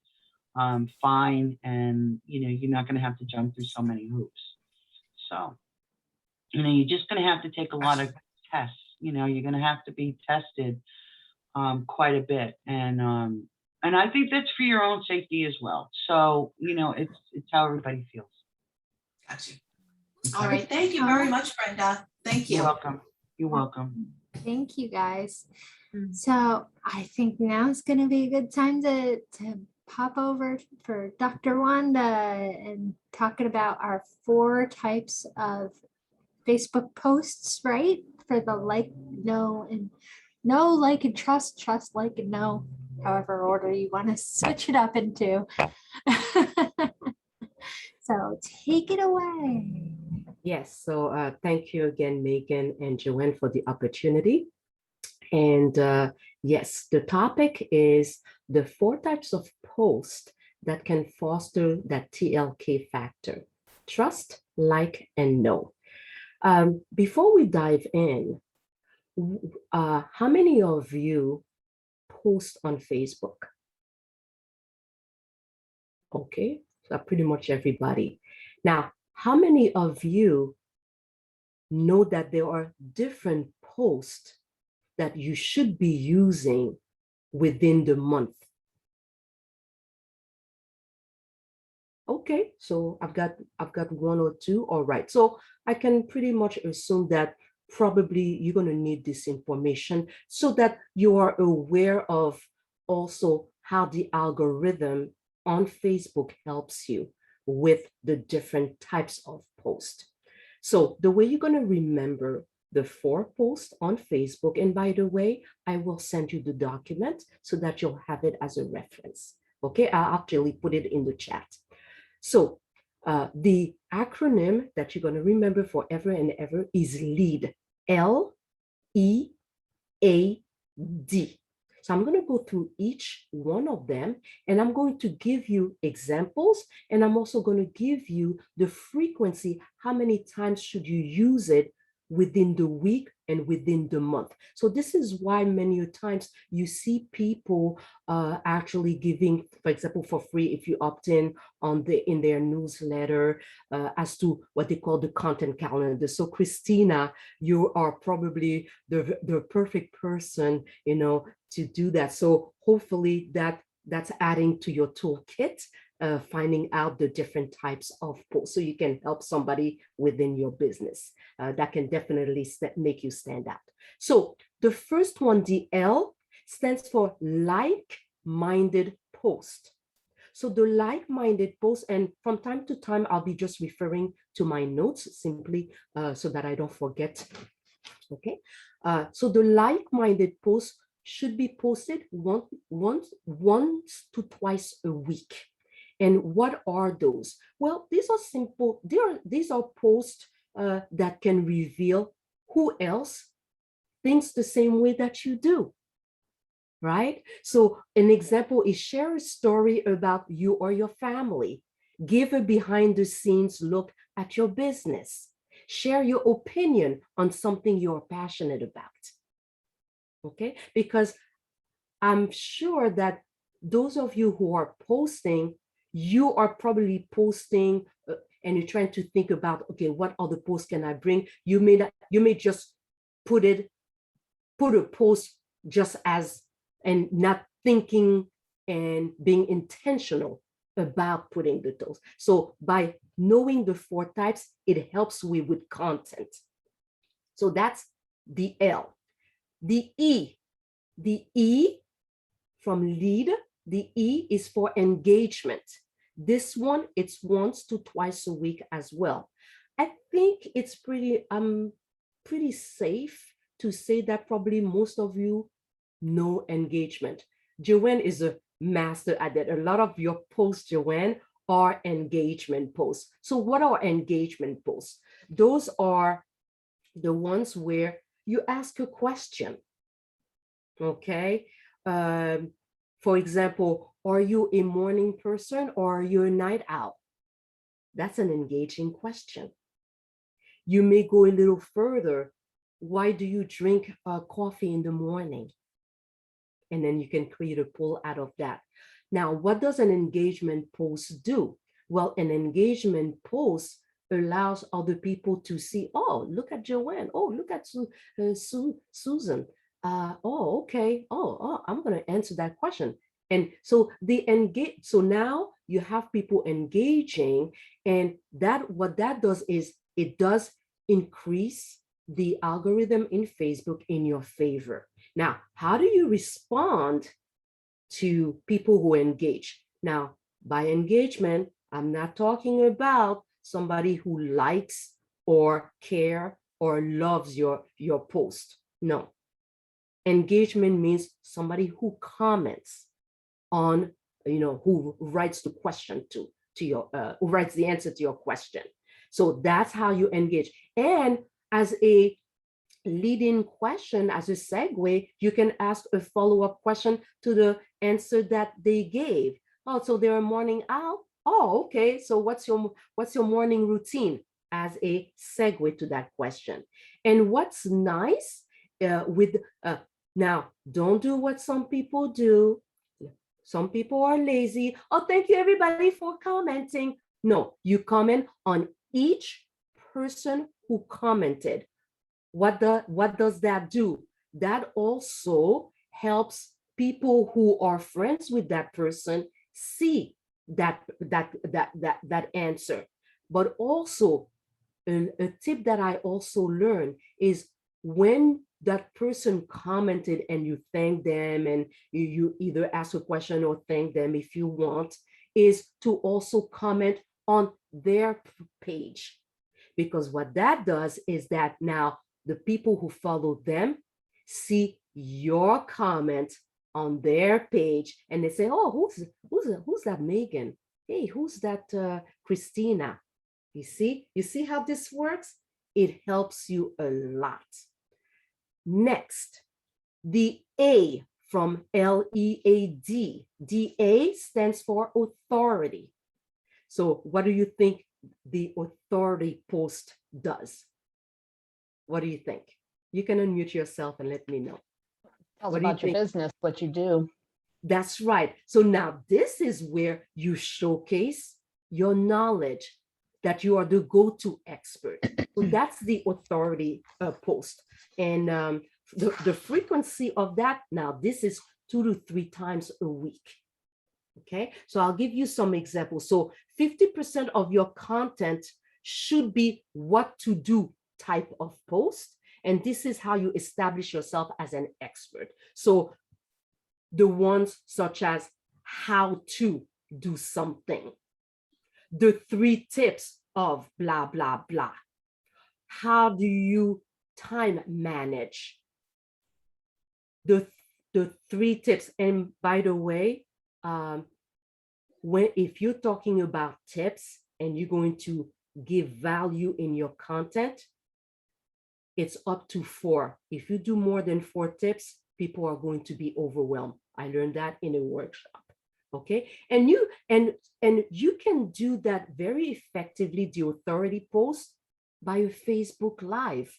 fine, and you're not going to have to jump through so many hoops. So, you're just going to have to take a lot of tests. You're going to have to be tested quite a bit, and I think that's for your own safety as well. So, it's how everybody feels. Got you. All right. Thank you very much, Brenda. Thank you. You're welcome. You're welcome. Thank you, guys. Mm. So I think now is going to be a good time to pop over for Dr. Wanda and talking about our 4 types of Facebook posts, right? For the like, no, and no, like, and trust, like, and no, however order you want to switch it up into. So take it away. Yes, so thank you again, Megan and Joanne, for the opportunity. And yes, the topic is the 4 types of posts that can foster that TLK factor: trust, like, and know. Before we dive in, how many of you post on Facebook? Okay, so pretty much everybody. Now, how many of you know that there are different posts that you should be using within the month? Okay, so I've got 1 or 2. All right, so I can pretty much assume that probably you're going to need this information so that you are aware of also how the algorithm on Facebook helps you with the different types of posts. So the way you're going to remember the 4 posts on Facebook, and by the way, I will send you the document so that you'll have it as a reference. Okay, I'll actually put it in the chat. So the acronym that you're going to remember forever and ever is LEAD, LEAD. So I'm going to go through each one of them, and I'm going to give you examples, and I'm also going to give you the frequency. How many times should you use it within the week and within the month? So this is why many times you see people actually giving, for example, for free, if you opt in in their newsletter, as to what they call the content calendar. So Christina, you are probably the perfect person, to do that. So hopefully that's adding to your toolkit, finding out the different types of posts, so you can help somebody within your business. That can definitely make you stand out. So the first one, the L, stands for like-minded post. So the like-minded post, and from time to time, I'll be just referring to my notes simply so that I don't forget. Okay, so the like-minded post should be posted once to twice a week. And what are those? Well, these are simple. These are posts that can reveal who else thinks the same way that you do, right? So an example is share a story about you or your family. Give a behind the scenes look at your business. Share your opinion on something you're passionate about. Okay, because I'm sure that those of you who are posting, you are probably posting and you're trying to think about, okay, what other posts can I bring? You may just put a post just as, and not thinking and being intentional about putting the posts. So by knowing the 4 types, it helps you with content. So that's the L. The E from lead, the E is for engagement. This one, it's once to twice a week as well. I think it's pretty safe to say that probably most of you know engagement. Joanne is a master at that. A lot of your posts, Joanne, are engagement posts. So what are engagement posts? Those are the ones where you ask a question. Okay. For example, are you a morning person or are you a night owl? That's an engaging question. You may go a little further. Why do you drink coffee in the morning? And then you can create a poll out of that. Now, what does an engagement post do? Well, an engagement post allows other people to see, oh, look at Joanne. Oh, look at Susan. Oh, okay. Oh, I'm going to answer that question. And so so now you have people engaging, and what that does is it does increase the algorithm in Facebook in your favor. Now, how do you respond to people who engage? Now, by engagement, I'm not talking about somebody who likes or care or loves your post. No. Engagement means somebody who comments on, who writes the question to your, who writes the answer to your question. So that's how you engage. And as a leading question, as a segue, you can ask a follow-up question to the answer that they gave. Oh, so they're a morning owl? Oh, okay. So what's your morning routine, as a segue to that question? And what's nice now, don't do what some people do. Some people are lazy. Oh, thank you everybody for commenting. No, you comment on each person who commented. What does that do? That also helps people who are friends with that person see that answer. But also, a tip that I also learned is, when that person commented and you thank them, and you either ask a question or thank them if you want, is to also comment on their page. Because what that does is that now the people who follow them see your comment on their page, and they say, oh, who's that Megan? Hey, who's that Christina? You see how this works? It helps you a lot. Next, the A from LEAD. DA stands for authority. So what do you think the authority post does? What do you think? You can unmute yourself and let me know. Tells What do you about your think? business, what you do. That's right. So now this is where you showcase your knowledge, that you are the go-to expert. So that's the authority post. And the frequency of that, now this is 2 to 3 times a week. Okay, so I'll give you some examples. So 50% of your content should be what to do type of post. And this is how you establish yourself as an expert. So the ones such as how to do something, the 3 tips of blah, blah, blah. How do you time manage? The 3 tips. And by the way, if you're talking about tips and you're going to give value in your content, it's up to 4. If you do more than 4 tips, people are going to be overwhelmed. I learned that in a workshop. Okay, and you can do that very effectively, the authority post, by a Facebook Live.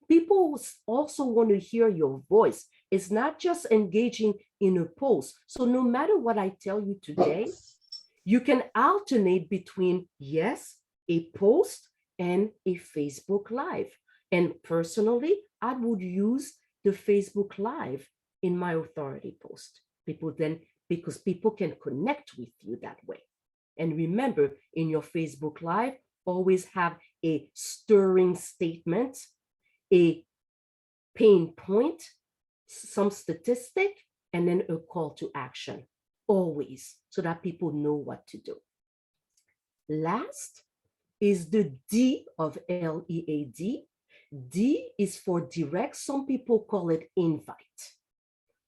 People also want to hear your voice. It's not just engaging in a post. So no matter what I tell you today, you can alternate between, yes, a post and a Facebook Live. And personally, I would use the Facebook Live in my authority post. Because people can connect with you that way. And remember, in your Facebook Live, always have a stirring statement, a pain point, some statistic, and then a call to action, always, so that people know what to do. Last is the D of LEAD. D is for direct. Some people call it invite.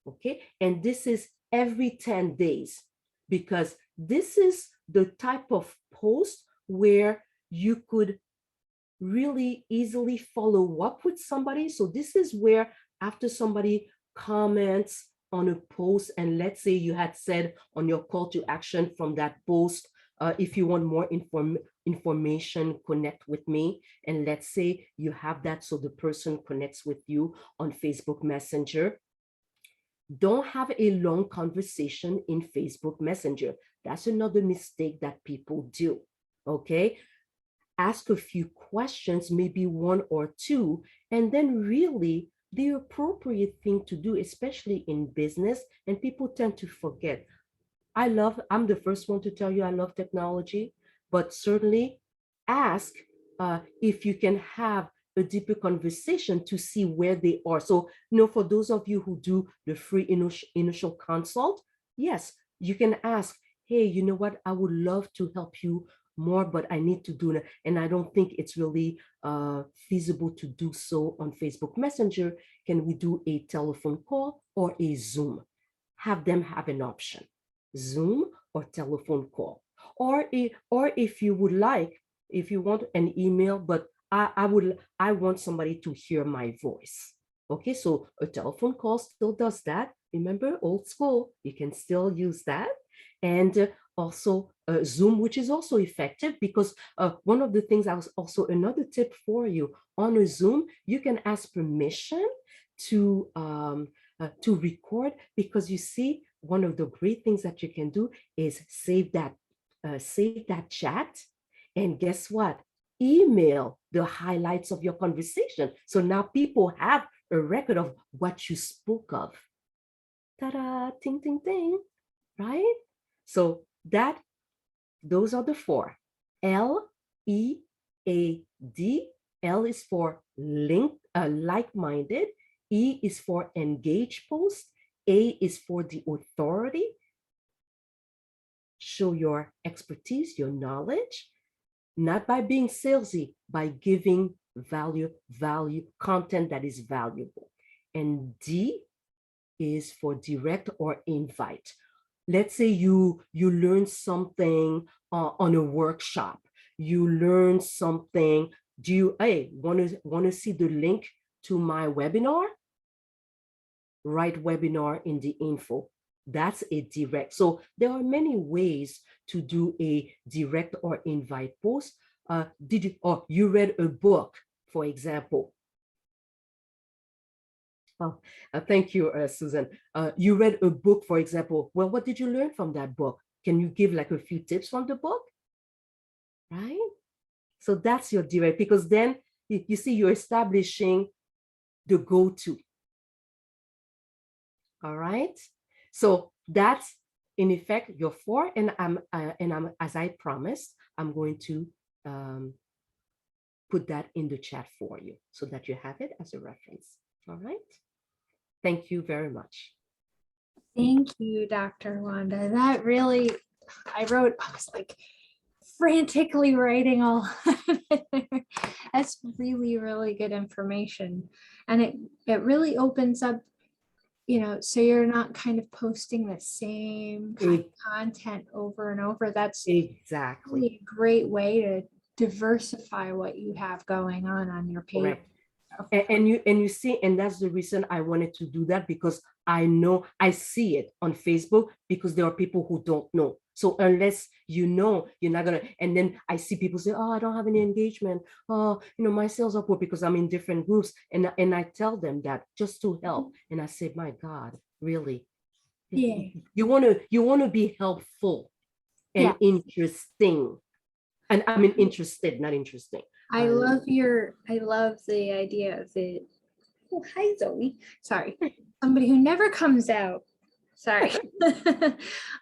Okay, and this is every 10 days, because this is the type of post where you could really easily follow up with somebody. So this is where, after somebody comments on a post, and let's say you had said on your call to action from that post, if you want more information, connect with me. And let's say you have that, so the person connects with you on Facebook Messenger. Don't have a long conversation in Facebook Messenger. That's another mistake that people do, okay? Ask a few questions, maybe 1 or 2, and then really the appropriate thing to do, especially in business, and people tend to forget. I'm the first one to tell you I love technology, but certainly ask if you can have a deeper conversation to see where they are. So, for those of you who do the free initial consult, yes, you can ask, hey, you know what? I would love to help you more, but I need to do it. And I don't think it's really feasible to do so on Facebook Messenger. Can we do a telephone call or a Zoom? Have them have an option, Zoom or telephone call. Or if you would like, if you want an email, but I want somebody to hear my voice. Okay, so a telephone call still does that. Remember, old school, you can still use that. And also Zoom, which is also effective, because one of the things, another tip for you, on a Zoom, you can ask permission to record, because you see, one of the great things that you can do is save that chat, and guess what? Email the highlights of your conversation. So now people have a record of what you spoke of. Ta-da, ting, ting, ting, right? So those are the 4. LEAD. L is for like-minded. E is for engage post. A is for the authority. Show your expertise, your knowledge, not by being salesy, by giving value, content that is valuable. And D is for direct or invite. Let's say you learn something on a workshop. You learn something. Do you want to see the link to my webinar? write webinar in the info. That's a direct. So there are many ways to do a direct or invite post. Did you, or you read a book, for example. Oh, thank you, Susan. You read a book, for example. Well, what did you learn from that book? Can you give like a few tips from the book? Right? So that's your direct, because then you see you're establishing the go-to. All right. So that's in effect your 4, and I'm as I promised, I'm going to put that in the chat for you so that you have it as a reference. All right. Thank you very much. Thank you, Dr. Wanda. That really, I was like frantically writing all of it. That's really, really good information. And it really opens up, so you're not kind of posting the same kind of content over and over. That's Exactly really a great way to diversify what you have going on your page. correct. And you see, and that's the reason I wanted to do that, because I know I see it on Facebook, because there are people who don't know. So unless you know, you're not gonna. And then I see people say, "Oh, I don't have any engagement. Oh, my sales are poor," because I'm in different groups, and I tell them that just to help. And I say, "My God, really? Yeah. You want to be helpful and interesting." And I mean interested, not interesting. I love the idea of the, oh, hi Zoe, sorry, somebody who never comes out, sorry.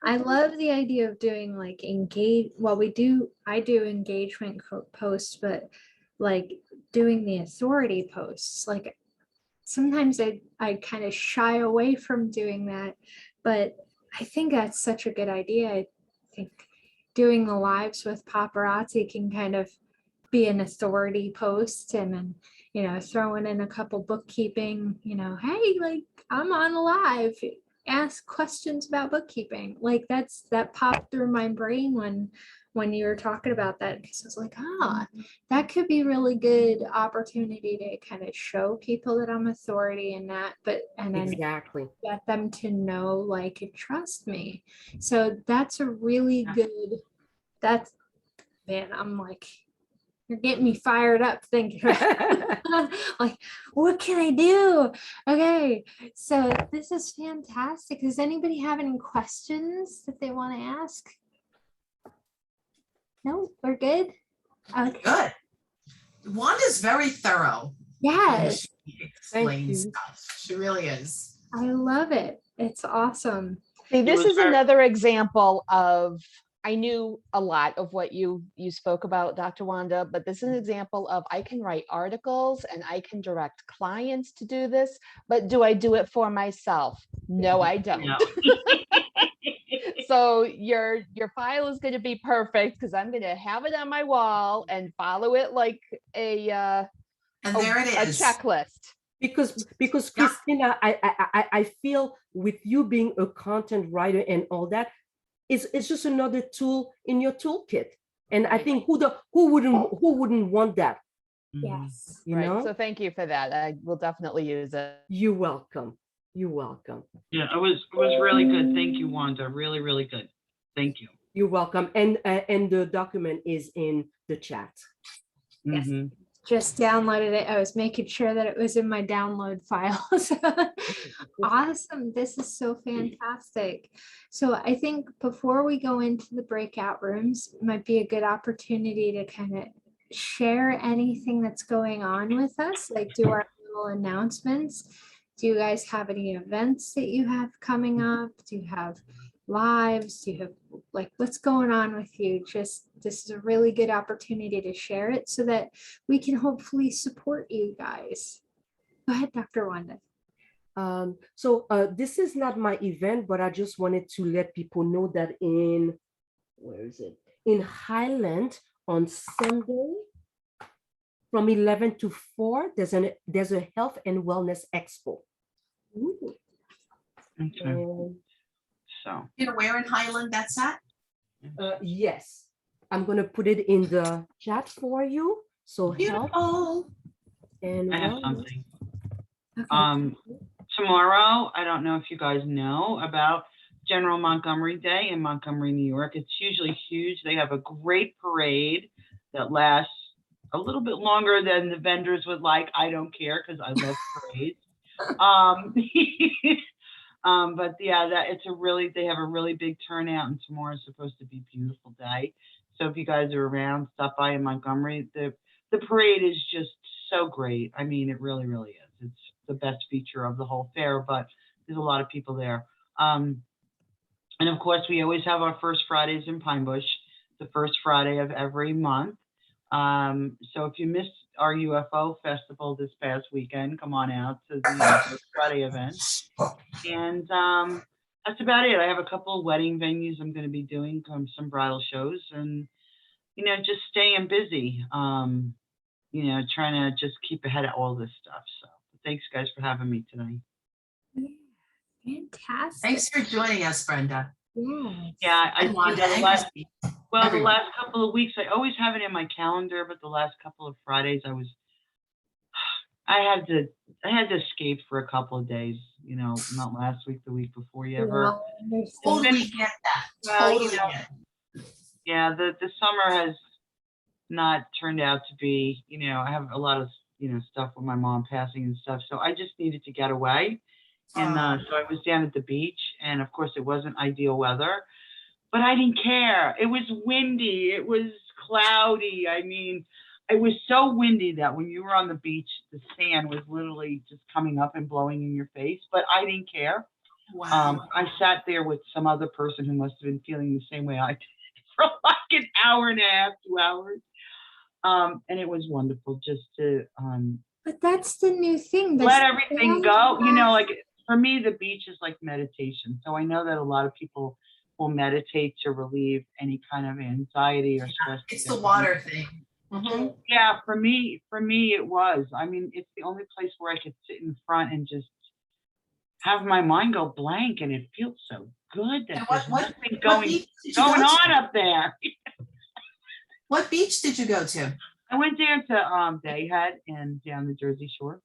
I love the idea of doing like I do engagement posts, but like doing the authority posts, like sometimes I kind of shy away from doing that, but I think that's such a good idea. I think doing the lives with paparazzi can kind of be an authority post, and then throwing in a couple bookkeeping, hey, like I'm on live, ask questions about bookkeeping. Like that popped through my brain when you were talking about that, because I was like, that could be really good opportunity to kind of show people that I'm authority in that, and then exactly get them to know, like, and trust me. So that's a really good, man, I'm like, you're getting me fired up thinking like, what can I do? Okay, so this is fantastic. Does anybody have any questions that they want to ask? No, we're good. Okay. Good. Wanda's very thorough. Yes, She explains you. stuff. She really is. I love it. It's awesome. See, this was is very- another example of, I knew a lot of what you spoke about, Dr. Wanda, but this is an example of I can write articles and I can direct clients to do this, but do I do it for myself? No, I don't. No. So your file is going to be perfect, because I'm going to have it on my wall and follow it like a And there it a is. checklist. Because Yeah. Christina, I feel with you being a content writer and all that, it's just another tool in your toolkit. And I think who wouldn't want that? Yes. You Right. know? So thank you for that. I will definitely use it. You're welcome. You're welcome. Yeah, it was really good. Thank you, Wanda. Really, really good. Thank you. You're welcome. And the document is in the chat. Yes. Mhm. Just downloaded it. I was making sure that it was in my download files. Awesome. This is so fantastic. So I think before we go into the breakout rooms, it might be a good opportunity to kind of share anything that's going on with us, like do our little announcements. Do you guys have any events that you have coming up? Do you have lives? Do you have, like, what's going on with you? Just, this is a really good opportunity to share it so that we can hopefully support you guys. Go ahead, Dr. Wanda. So this is not my event, but I just wanted to let people know that where is it? In Highland on Sunday from 11 to 4, there's a health and wellness expo. Ooh. Okay. And, So, You know where in Highland that's at? yes, I'm gonna put it in the chat for you. So health Beautiful. and I have wellness. something. Okay. tomorrow, I don't know if you guys know about General Montgomery Day in Montgomery, New York. It's usually huge. They have a great parade that lasts a little bit longer than the vendors would like. I don't care because I love parades. But yeah, they have a really big turnout, and tomorrow is supposed to be a beautiful day. So if you guys are around, stop by in Montgomery. The parade is just so great. I mean, it really, really is. It's the best feature of the whole fair, but there's a lot of people there. And of course, we always have our first Fridays in Pine Bush, the first Friday of every month. So if you missed our UFO festival this past weekend, come on out to the first Friday event. And that's about it. I have a couple of wedding venues I'm going to be doing, some bridal shows, and just staying busy. Trying to just keep ahead of all this stuff. So thanks, guys, for having me tonight. Fantastic. Thanks for joining us, Brenda. Yes. Yeah, I Wanda did that and last. Christine. Well, Everyone. the last couple of weeks, I always have it in my calendar, but the last couple of Fridays, I had to escape for a couple of days. Not last week, the week before. You ever? Totally get that. Well, Totally get it. Yeah, the summer has not turned out to be. I have a lot of stuff with my mom passing and stuff, so I just needed to get away. And so I was down at the beach, and of course it wasn't ideal weather, but I didn't care. It was windy, it was cloudy. I mean, it was so windy that when you were on the beach, the sand was literally just coming up and blowing in your face, but I didn't care. Wow. I sat there with some other person who must have been feeling the same way I did for like an hour and a half, 2 hours. And it was wonderful just to But that's the new thing. the let everything sand go. bath- Like for me, the beach is like meditation. So I know that a lot of people will meditate to relieve any kind of anxiety or stress. It's the water thing. Mhm. Yeah, for me, it was. I mean, it's the only place where I could sit in front and just have my mind go blank, and it feels so good that And there's what nothing going beach did you go on to? up there. What beach did you go to? I went down to Bay Head and down the Jersey Shore.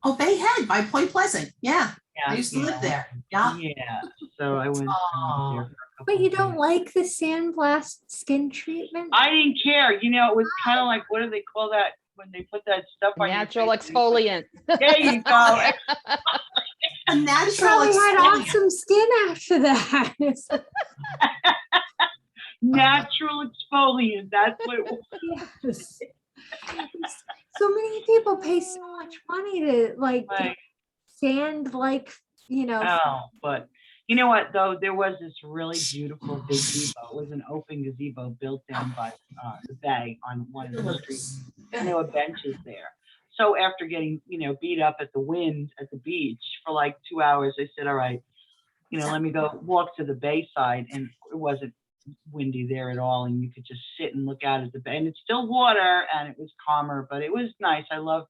Oh, Bay Head by Point Pleasant. Yeah, Yeah, I used to live there. Yeah. Yeah, so I went there for a couple But you of don't days. like the sandblast skin treatment? I didn't care. It was kind of like, what do they call that when they put that stuff on Natural your face? exfoliant. There you go. A You natural probably had exfoliant. awesome skin after that. Natural exfoliant. That's what it was. Yes. So many people pay so much money to Like, sand oh, but you know what though? There was this really beautiful big gazebo. It was an open gazebo built down by the bay on one of the streets. And there were benches there. So after getting, beat up at the wind at the beach for like 2 hours, I said, all right, let me go walk to the bay side. And it wasn't windy there at all. And you could just sit and look out at the bay. And it's still water and it was calmer, but it was nice. I love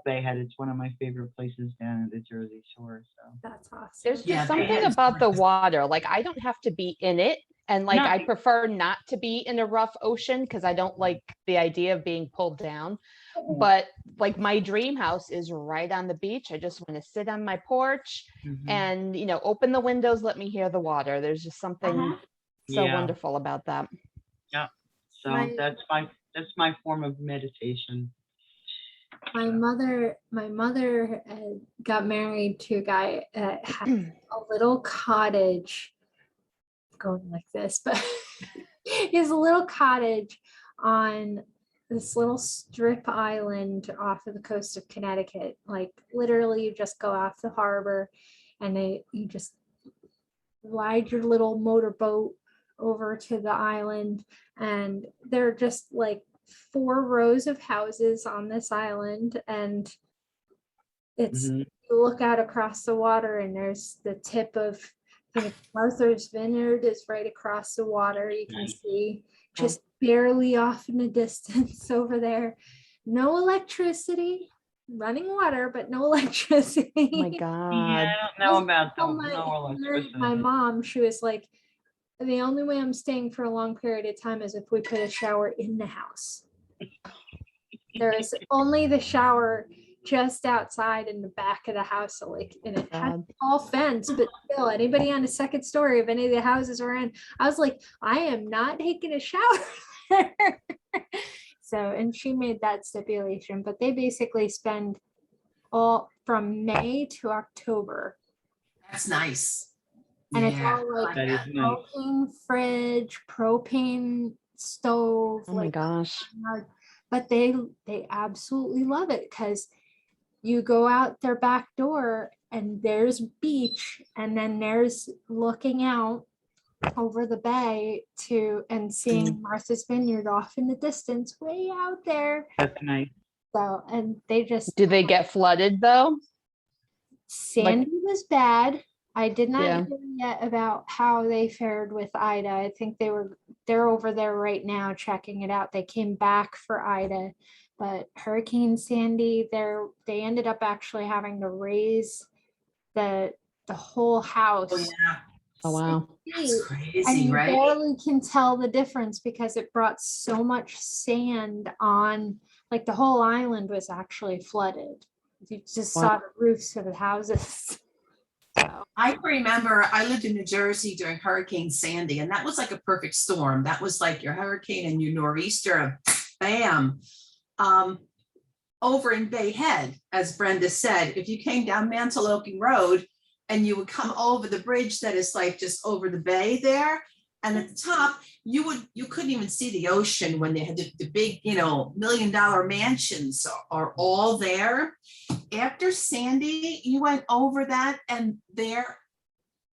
Bay Head. It's one of my favorite places down at the Jersey Shore. So That's awesome. There's just Yeah, something Bay Head's about the gorgeous. water. Like I don't have to be in it. And like No. I prefer not to be in a rough ocean because I don't like the idea of being pulled down. But like my dream house is right on the beach. I just want to sit on my porch and open the windows, let me hear the water. There's just something so Yeah. wonderful about that. So My- that's my form of meditation. My mother got married to a guy that had a little cottage going like this, but he has a little cottage on this little strip island off of the coast of Connecticut. Like literally you just go off the harbor and you just ride your little motorboat over to the island, and they're just like 4 rows of houses on this island, and it's Mhm. you look out across the water and there's the tip of Martha's Vineyard is right across the water. You can see just barely off in the distance over there. No electricity, running water, but no electricity. Oh my Yeah, God. I don't know about Oh, the no electricity. my mom, she was like, the only way I'm staying for a long period of time is if we put a shower in the house. There is only the shower just outside in the back of the house. So like, and it had God. all fence, but still anybody on the second story of any of the houses we're in, I was like, I am not taking a shower. So, and she made that stipulation, but they basically spend all from May to October. That's nice. And it's Yeah, all I like That is that. nice. propane fridge, propane stove, Oh my like, gosh. but they absolutely love it because you go out their back door and there's beach, and then there's looking out over the bay to and seeing Martha's Vineyard off in the distance, way out there. That's nice. So, and they just, Do they get flooded though? Sandy was bad. I did not Yeah. hear yet about how they fared with Ida. I think they're over there right now checking it out. They came back for Ida, but Hurricane Sandy, they ended up actually having to raise the whole house. Oh, yeah. Oh, wow. 6 That's feet. And crazy, you right? barely can tell the difference because it brought so much sand on, like the whole island was actually flooded. You just Wow. saw the roofs of the houses. So, I can remember I lived in New Jersey during Hurricane Sandy, and that was like a perfect storm. That was like your hurricane and your nor'easter, bam. Over in Bay Head, as Brenda said, if you came down Mantoloking Road and you would come over the bridge that is like just over the bay there, and at the top, you couldn't even see the ocean when they had the big, $1 million mansions are all there. After Sandy, you went over that, and there,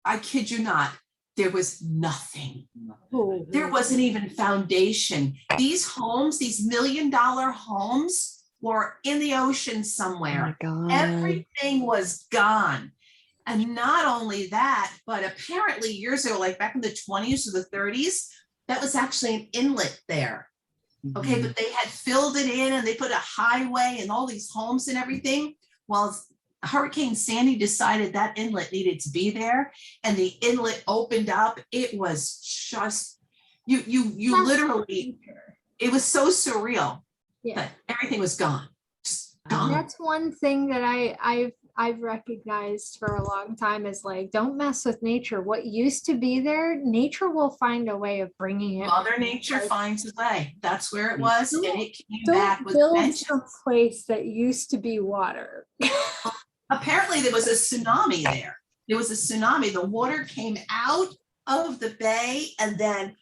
I kid you not, there was nothing. oh, There wasn't even foundation. These homes, these $1 million homes were in the ocean Oh my somewhere. God. Everything was gone. And not only that, but apparently years ago, like back in the 20s or the 30s, that was actually an inlet there. Okay, but they had filled it in and they put a highway and all these homes and everything. Well, Hurricane Sandy decided that inlet needed to be there, and the inlet opened up. It was just, you literally, it was so surreal yeah. that everything was gone. Just And gone. that's one thing that I've recognized for a long time is like, don't mess with nature. What used to be there, nature will find a way of bringing it. Mother Nature Like, finds a way. That's where it was, and it came back don't with build vengeance. some place that used to be water. Apparently there was a tsunami there. There was a tsunami. The water came out of the bay and then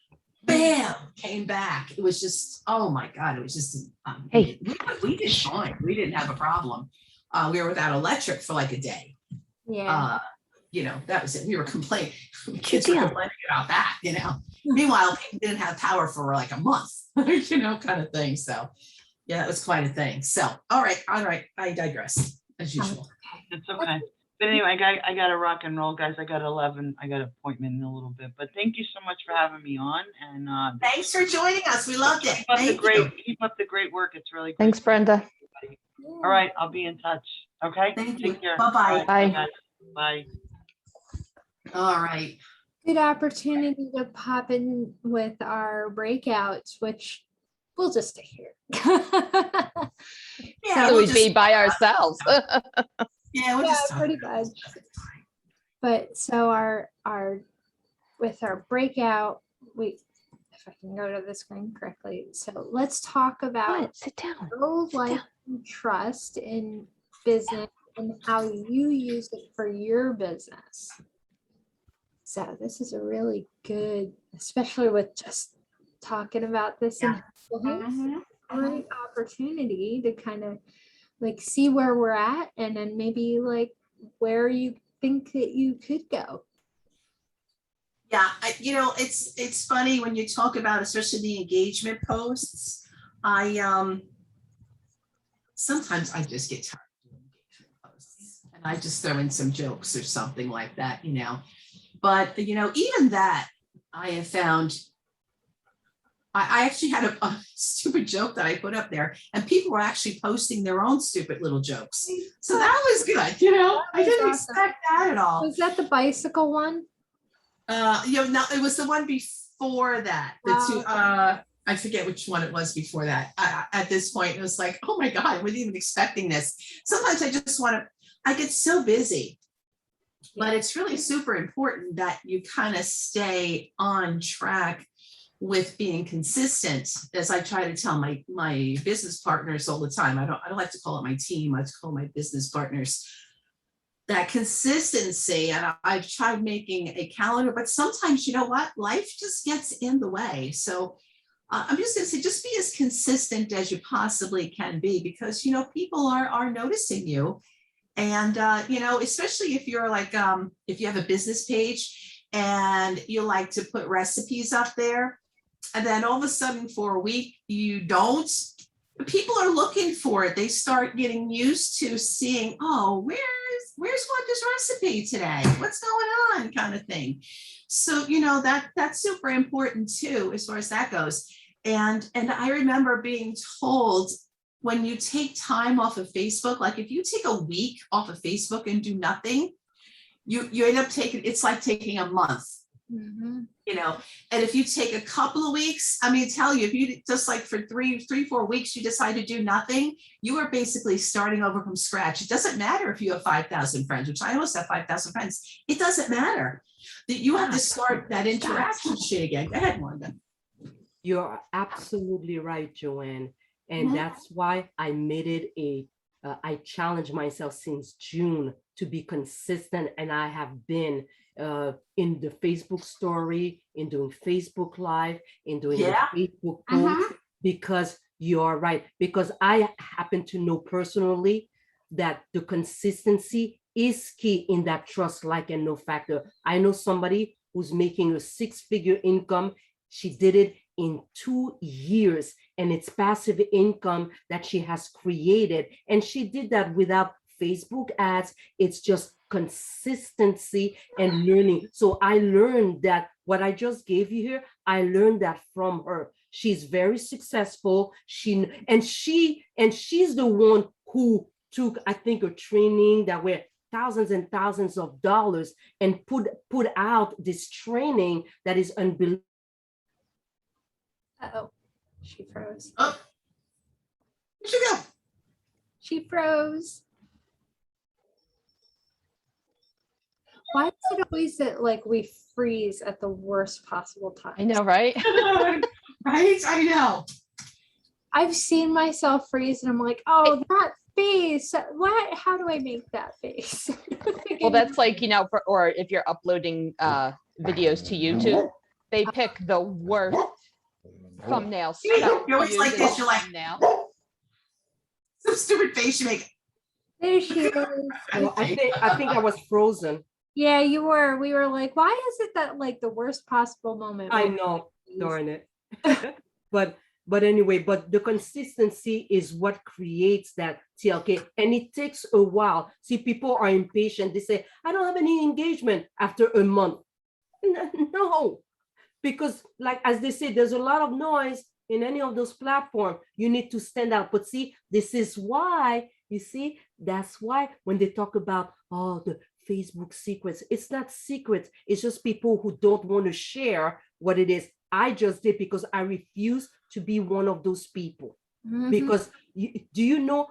bam, came back. It was just, oh my God, it was just, Hey. we did fine. We didn't have a problem. We were without electric for like a day. Yeah. That was it. We were complaining. Kids were Yeah. complaining about that, Meanwhile, people didn't have power for like a month, kind of thing. So yeah, it was quite a thing. So, all right. I digress as usual. It's okay. But anyway, I got to rock and roll, guys. I got 11. I got an appointment in a little bit. But thank you so much for having me on. And Thanks for joining us. We loved it. keep up the great work. It's really great. Thanks, Brenda. All right, I'll be in touch. Okay. Thank Take you. care. Bye-bye. Bye. guys. Bye. All right. Good opportunity to pop in with our breakouts, which we'll just stay here. Yeah, So we'll we'd be by ourselves. Yeah, we'll Yeah, just talk pretty about much. stuff. It's fine. But so with our breakout, if I can go to the screen correctly. So let's talk about What? Sit down. grow Sit like down. and trust in business and how you use it for your business. So this is a really good, especially with just talking about this and great opportunity to kind of like see where we're at and then maybe like where you think that you could go. Yeah, it's funny when you talk about especially the engagement posts. Sometimes I just get tired of doing engagement posts and I just throw in some jokes or something like that, But even that I have found. I actually had a stupid joke that I put up there, and people were actually posting their own stupid little jokes. So that was good, I didn't awesome. expect that at all. Was that the bicycle one? No, it was the one before that. The two, Oh. I I forget which one it was before that. At this point, it was like, oh my God, I wasn't even expecting this. Sometimes I just want to, I get so busy. But it's really super important that you kind of stay on track with being consistent, as I try to tell my business partners all the time. I don't like to call it my team, I like to call my business partners. That consistency, and I've tried making a calendar, but sometimes, you know what, life just gets in the way. So I'm just going to say, just be as consistent as you possibly can be, because, you know, people are noticing you. And, you know, especially if you're like, if you have a business page and you like to put recipes up there, and then all of a sudden for a week, you don't, people are looking for it. They start getting used to seeing, oh, where's Wanda's recipe today? What's going on, kind of thing. So, you know, that's super important too, as far as that goes. And I remember being told, when you take time off of Facebook, like if you take a week off of Facebook and do nothing, you end up taking, it's like taking a month, you know. And if you take a couple of weeks, I mean, tell you, if you just like for 4 weeks, you decide to do nothing, you are basically starting over from scratch. It doesn't matter if you have 5,000 friends, which I almost have 5,000 friends. It doesn't matter. That you have to start that interaction shit again. Go ahead, Wanda. You're absolutely right, Joanne. And that's why I made it I challenged myself since June to be consistent. And I have been in the Facebook story, in doing Facebook Live, in doing the Facebook post, because you're right. Because I happen to know personally that the consistency is key in that trust, like, and know factor. I know somebody who's making a 6-figure income. She did it in 2 years, and it's passive income that she has created. And she did that without Facebook ads. It's just consistency and learning. So I learned that what I just gave you here, I learned that from her. She's very successful. She's the one who took, I think, a training that were thousands and thousands of dollars and put out this training that is unbelievable. Uh-oh, she froze. Oh, where'd you go? She froze. Why is it always that like we freeze at the worst possible time? I know, right? Right? I know. I've seen myself freeze and I'm like, oh, that face. What? How do I make that face? Well, that's like, you know, or if you're uploading videos to YouTube, they pick the worst thumbnails. You're always like this, you're like, some stupid face you make. There she is. Well, I think I was frozen. Yeah, you were. We were like, why is it that like the worst possible moment? I know, darn it. But anyway, but the consistency is what creates that TLK, and it takes a while. See, people are impatient. They say, I don't have any engagement after a month. No, because like, as they say, there's a lot of noise in any of those platforms. You need to stand out. But see, this is why, you see, that's why when they talk about, oh, the Facebook secrets, it's not secrets. It's just people who don't want to share what it is. I just did because I refuse to be one of those people. Because do you know,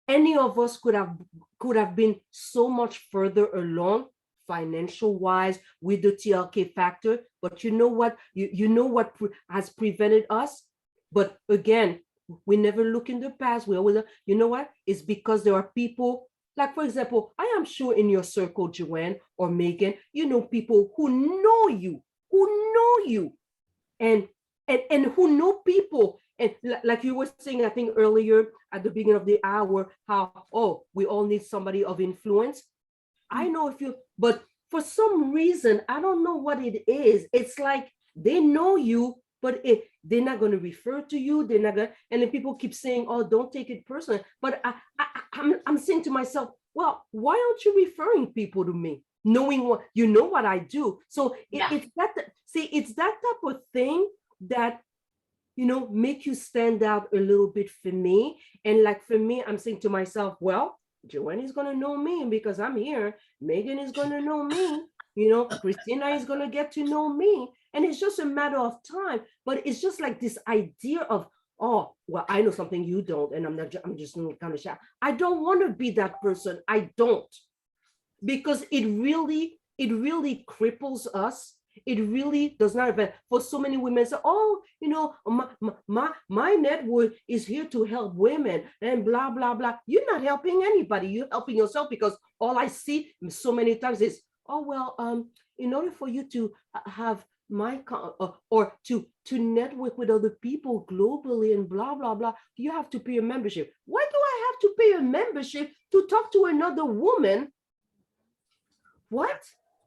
any of us could have been so much further along financial wise with the TLK factor. But you know what? You know what has prevented us? But again, we never look in the past. We always, you know what? It's because there are people, like, for example, I am sure in your circle, Joanne or Megan, you know people who know you, and who know people. And like you were saying, I think earlier at the beginning of the hour, how, oh, we all need somebody of influence. I know if you, but for some reason, I don't know what it is. It's like they know you, but they're not going to refer to you. They're not going to, and then people keep saying, oh, don't take it personally. But I'm saying to myself, well, why aren't you referring people to me? Knowing what, you know what I do. So it's that, see, it's that type of thing that, you know, make you stand out a little bit for me. And like for me, I'm saying to myself, well, Joanne is going to know me because I'm here. Megan is going to know me. You know, Christina is going to get to know me. And it's just a matter of time. But it's just like this idea of, oh, well, I know something you don't, and I'm just kind of shy. I don't want to be that person. I don't. Because it really cripples us. It really does not affect. For so many women say, oh, my network is here to help women and blah, blah, blah. You're not helping anybody. You're helping yourself, because all I see so many times is, oh, well, in order for you to have or to network with other people globally and blah, blah, blah, you have to pay a membership. Why do I have to pay a membership to talk to another woman? What?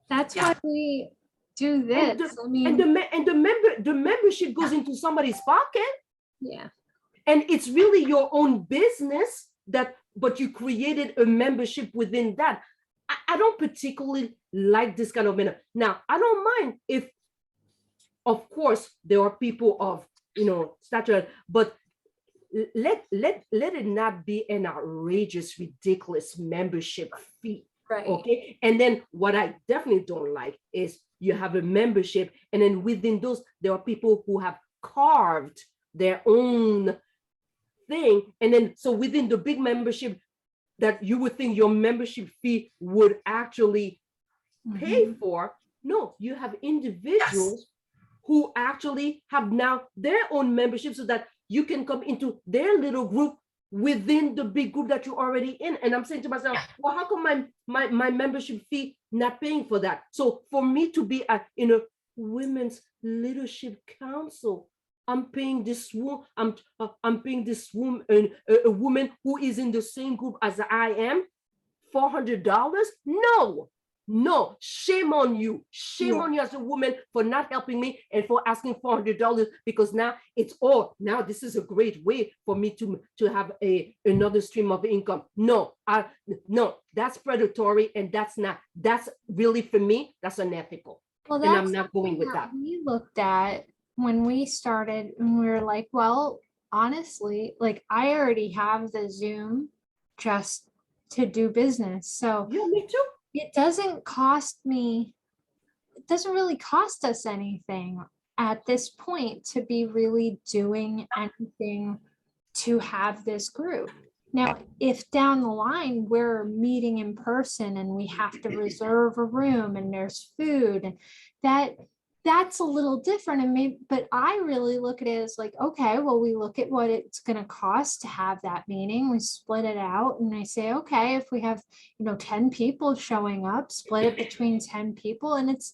That's Yeah. why we do And this. I mean, the membership goes into somebody's pocket, yeah. and it's really your own business but you created a membership within that. I don't particularly like this kind of manner. Now, I don't mind if, of course, there are people of stature, but let it not be an outrageous, ridiculous membership fee. Right. Okay. And then what I definitely don't like is you have a membership, and then within those, there are people who have carved their own thing. And then so within the big membership that you would think your membership fee would actually pay for, no, you have individuals who actually have now their own membership, so that you can come into their little group within the big group that you're already in. And I'm saying to myself, well, how come my membership fee not paying for that? So for me to be in a women's leadership council, I'm paying this woman, I'm paying this woman, a woman who is in the same group as I am, $400? No, shame on you. Shame on you as a woman for not helping me and for asking $400, because now it's now this is a great way for me to have another stream of income. No, that's predatory, and that's really, for me, that's unethical. Well, and I'm that's not going with something that. we looked at when we started, and we were like, well, honestly, like I already have the Zoom just to do business. So Yeah, me too. it doesn't cost me, it doesn't really cost us anything at this point to be really doing anything to have this group. Now, if down the line we're meeting in person and we have to reserve a room and there's food, and that's a little different. And maybe, but I really look at it as like, okay, well, we look at what it's going to cost to have that meeting. We split it out, and I say, okay, if we have, 10 people showing up, split it between 10 people. And it's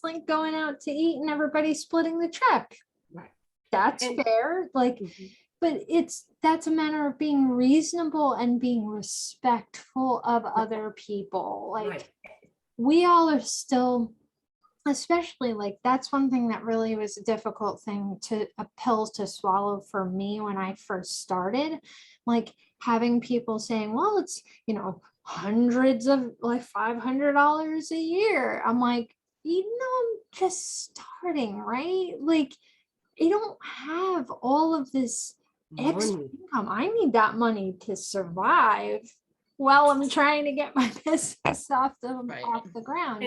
like going out to eat and everybody splitting the check. Right. That's And- fair. Like, but that's a matter of being reasonable and being respectful of other people. Like, Right. we all are still, especially like, that's one thing that really was a difficult thing a pill to swallow for me when I first started, like having people saying, well, it's, hundreds of like $500 a year. I'm like, I'm just starting, right? Like, I don't have all of this extra Money. income. I need that money to survive while I'm trying to get my business off the ground.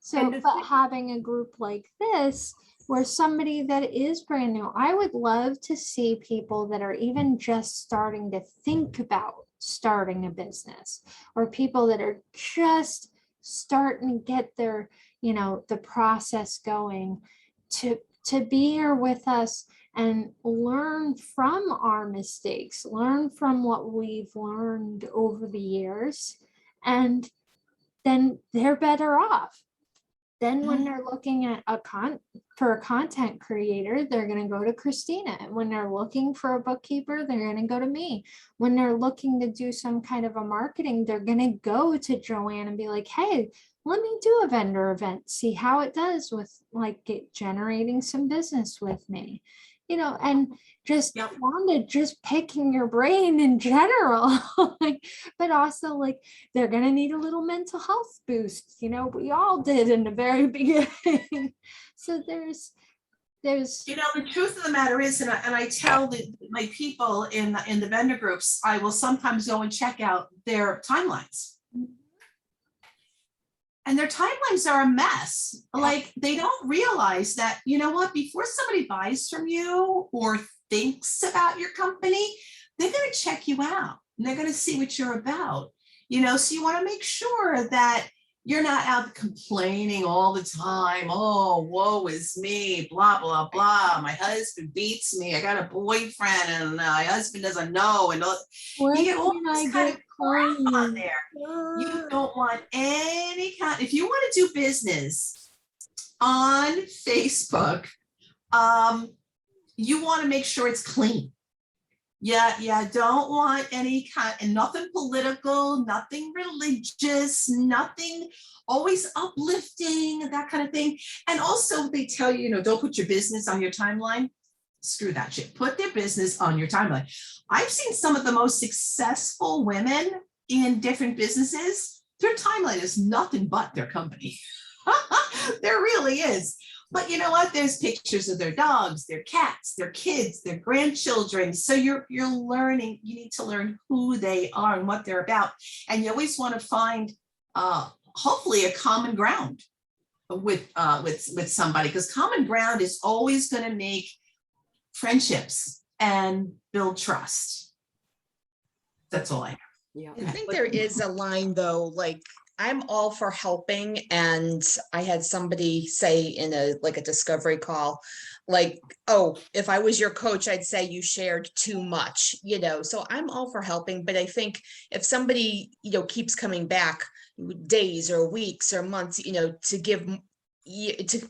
So, and the but thing- having a group like this, where somebody that is brand new, I would love to see people that are even just starting to think about starting a business, or people that are just starting to get their, the process going, to be here with us and learn from our mistakes, learn from what we've learned over the years, and then they're better off. Then when they're looking at for a content creator, they're going to go to Christina. And when they're looking for a bookkeeper, they're going to go to me. When they're looking to do some kind of a marketing, they're going to go to Joanne and be like, hey, let me do a vendor event, see how it does with like generating some business with me, and just Wanda, just picking your brain in general, like, but also like they're going to need a little mental health boost. We all did in the very beginning. So there's The truth of the matter is, and I tell my people in the vendor groups, I will sometimes go and check out their timelines. and their timelines are a mess. Like they don't realize that, you know what, before somebody buys from you or thinks about your company, they're going to check you out and they're going to see what you're about, so you want to make sure that you're not out complaining all the time. Oh, woe is me, blah, blah, blah. My husband beats me. I got a boyfriend and my husband doesn't know. And you get all this kind of crap on there. You don't want any kind, if you want to do business on Facebook, you want to make sure it's clean. Yeah, don't want any kind, and nothing political, nothing religious, nothing always uplifting, that kind of thing. And also they tell you, don't put your business on your timeline. Screw that shit. Put their business on your timeline. I've seen some of the most successful women in different businesses. Their timeline is nothing but their company. There really is. But you know what? There's pictures of their dogs, their cats, their kids, their grandchildren. So you're learning, you need to learn who they are and what they're about. And you always want to find hopefully a common ground with somebody, because common ground is always going to make friendships and build trust. That's all I have. Yeah. I think there is a line though, like I'm all for helping. And I had somebody say in a discovery call, like, oh, if I was your coach, I'd say you shared too much, so I'm all for helping. But I think if somebody, keeps coming back days or weeks or months, to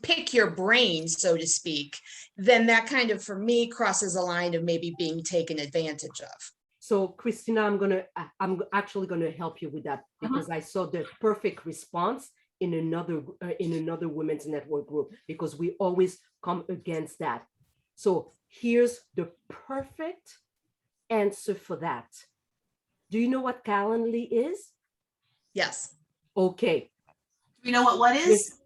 pick your brain, so to speak, then that kind of, for me, crosses a line of maybe being taken advantage of. So Christina, I'm actually gonna help you with that, because I saw the perfect response in another women's network group, because we always come against that. So here's the perfect answer for that. Do you know what Calendly is? Yes. Okay. Do you know what is?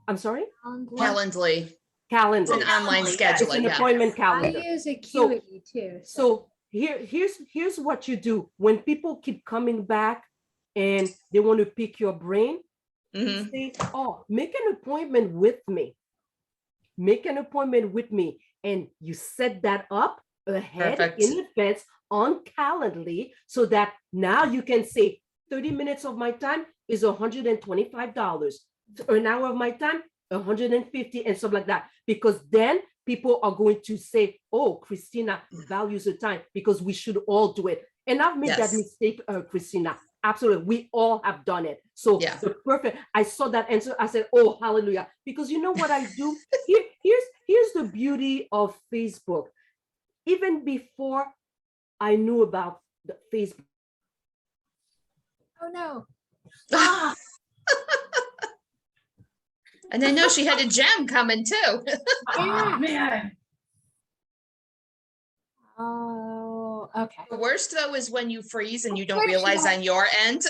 I'm sorry? Calendly. Calendar. It's an online Calendly, scheduling. It's an yeah. appointment I calendar. use Acuity too. So here's what you do when people keep coming back and they want to pick your brain. Mhm. Say, oh, make an appointment with me. Make an appointment with me, and you set that up ahead Perfect. in advance on Calendly, so that now you can say 30 minutes of my time is $125. An hour of my time, 150, and stuff like that. Because then people are going to say, oh, Christina values her time, because we should all do it. And I've made that Yes. mistake, Christina. Absolutely. We all have done it. So Yeah. the perfect, I saw that answer. I said, oh, hallelujah. Because you know what I do? Here's the beauty of Facebook. Even before I knew about the Facebook. Oh no. Ah, And I know she had a gem coming too. oh, man. Oh, okay. The worst though is when you freeze and you don't Which realize one? on your end.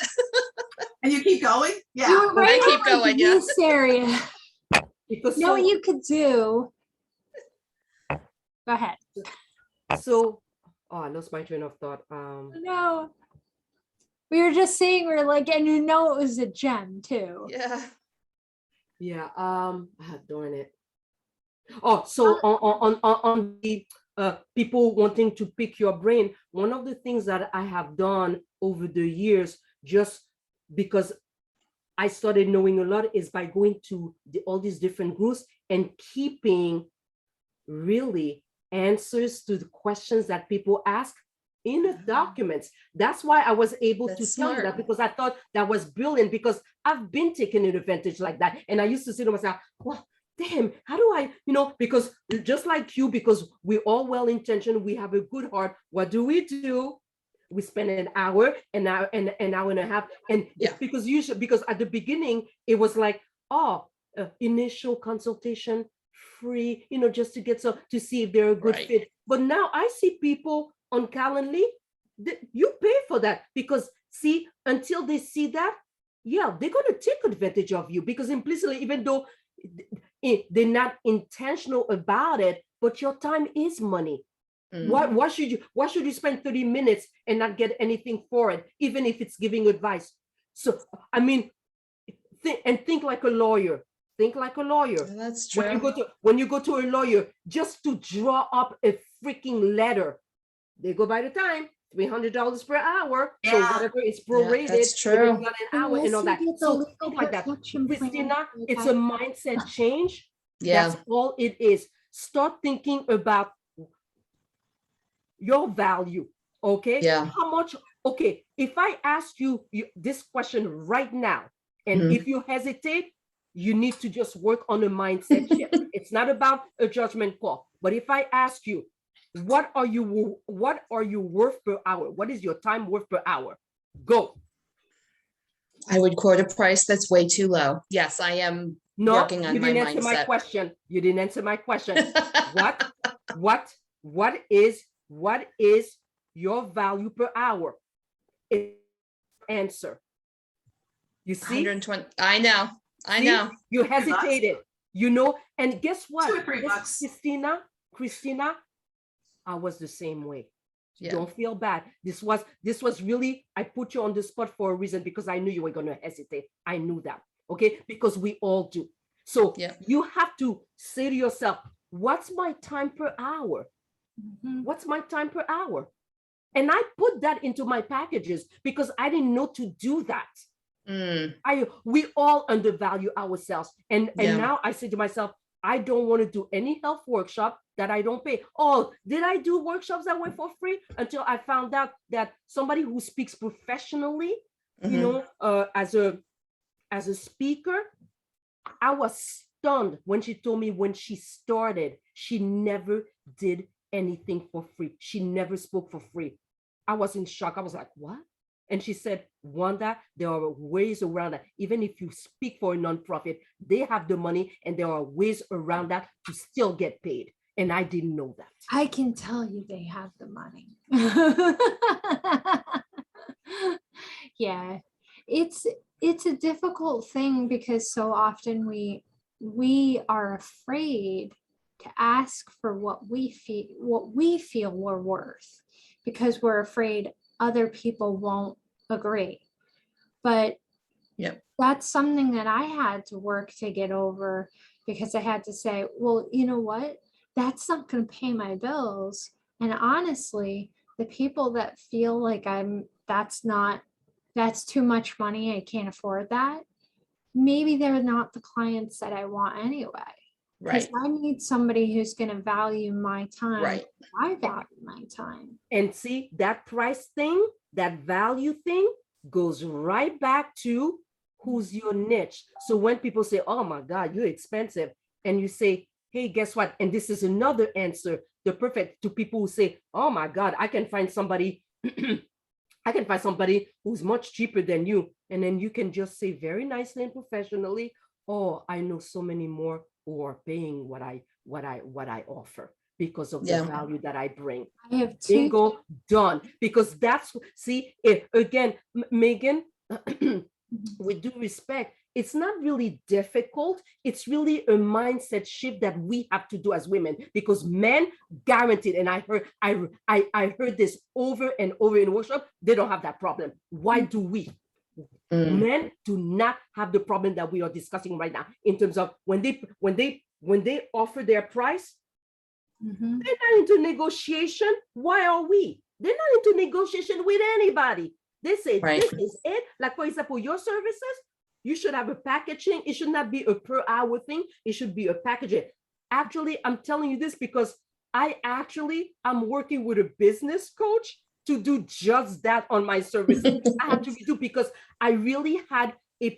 And you keep going? Yeah. You were right I keep on, like, going, yeah. this area. Because You know what you could do? Go ahead. so oh, I lost my train of thought. No. We were just saying, we're like, and you know it was a gem too. Yeah. Yeah, darn it. Oh, so on the people wanting to pick your brain, one of the things that I have done over the years, just because I started knowing a lot, is by going to all these different groups and keeping really answers to the questions that people ask in the documents. That's why I was able to That's tell you smart. that, because I thought that was brilliant, because I've been taken advantage like that. And I used to say to myself, well, damn, how do I, because just like you, because we're all well-intentioned, we have a good heart. What do? We spend an hour, an hour and a half. And Yeah. because at the beginning, it was like, initial consultation, free, just to get to see if they're a good Right. fit. But now I see people on Calendly, you pay for that, because see, until they see that, yeah, they're going to take advantage of you, because implicitly, even though they're not intentional about it, but your time is money. Mhm. Why should you spend 30 minutes and not get anything for it, even if it's giving advice? So, I mean, think like a lawyer. Think like a lawyer. That's When you true. go to a lawyer, just to draw up a freaking letter, they go by the time, $300 per hour. So Yeah. whatever is Yeah, prorated, that's if it's true. not an hour and all Unless you that. get the So legal think like that. protection plan, Christina, like it's I a have. mindset change. Yeah. That's all it is. Start thinking about your value. Okay. Yeah. How much? Okay. If I ask you this question right now, and Mhm. if you hesitate, you need to just work on a mindset shift. It's not about a judgment call. But if I ask you, what are you worth per hour? What is your time worth per hour? Go. I would quote a price that's way too low. Yes, I am No, working you on my didn't answer my mindset. question. You didn't answer my question. What is your value per hour? Answer. You see? 120. I know. I See? know. You hesitated. You know, and guess what? $2 or $3. Christina, I was the same way. Yeah. Don't feel bad. This was really, I put you on the spot for a reason because I knew you were going to hesitate. I knew that. Okay. Because we all do. So Yeah. you have to say to yourself, what's my time per hour? Mhm. What's my time per hour? And I put that into my packages because I didn't know to do that. Mm, We all undervalue ourselves. And Yeah. now I say to myself, I don't want to do any health workshop that I don't pay. Oh, did I do workshops that were for free until I found out that somebody who speaks professionally, you Mhm. know, as a speaker, I was stunned when she told me when she started, she never did anything for free. She never spoke for free. I was in shock. I was like, what? And she said, Wanda, there are ways around that. Even if you speak for a nonprofit, they have the money and there are ways around that to still get paid. And I didn't know that. I can tell you they have the money. Yeah, it's a difficult thing because so often we are afraid to ask for what we feel we're worth because we're afraid other people won't agree. But Yep. that's something that I had to work to get over because I had to say, well, you know what? That's not going to pay my bills. And honestly, the people that feel like that's too much money, I can't afford that. Maybe they're not the clients that I want anyway. Because Right. I need somebody who's going to value my time. Right. I value my time. And see, that price thing, that value thing goes right back to who's your niche. So when people say, oh my God, you're expensive, and you say, hey, guess what? And this is another answer, the perfect to people who say, oh my God, I can find somebody, I can find somebody who's much cheaper than you. And then you can just say very nicely and professionally, oh, I know so many more who are paying what I offer because of the Yeah. value that I bring. I have two. Bingo, done. Because that's, see, if again, Megan, with due respect, it's not really difficult. It's really a mindset shift that we have to do as women because men guaranteed, and I heard this over and over in workshop, they don't have that problem. Why do we? Mm, Men do not have the problem that we are discussing right now in terms of when they offer their price, Mhm. they're not into negotiation. Why are we? They're not into negotiation with anybody. They say, Right. this is it. Like, for example, your services, you should have a packaging. It should not be a per hour thing. It should be a packaging. Actually, I'm telling you this because I'm working with a business coach to do just that on my services. I had to redo because I really had a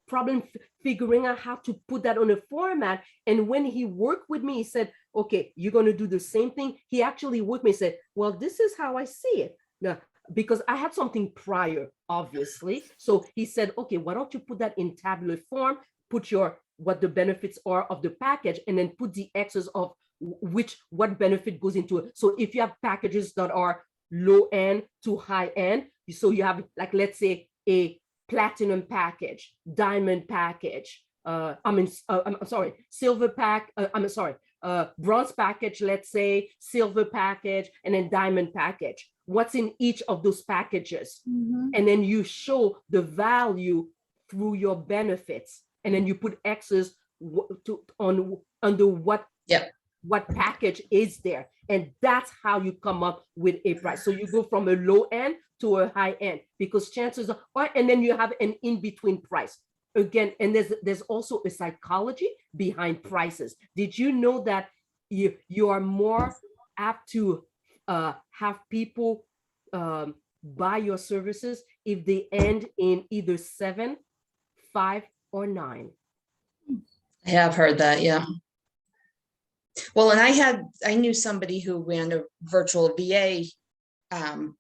problem figuring out how to put that on a format. And when he worked with me, he said, okay, you're going to do the same thing. He actually worked me and said, well, this is how I see it. Now, because I had something prior, obviously. So he said, okay, why don't you put that in tabular form, put what the benefits are of the package, and then put the X's of what benefit goes into it. So if you have packages that are low end to high end, so you have, like, let's say a platinum package, diamond package, I'm sorry, silver pack, bronze package, let's say, silver package, and then diamond package. What's in each of those packages? Mhm. And then you show the value through your benefits, and then you put X's under what Yep. what package is there, and that's how you come up with a price. So you go from a low end to a high end, because chances are, and then you have an in-between price again. And there's also a psychology behind prices. Did you know that you are more apt to have people buy your services if they end in either 7, 5, or 9? I have heard that, yeah. Well, and I knew somebody who ran a virtual VA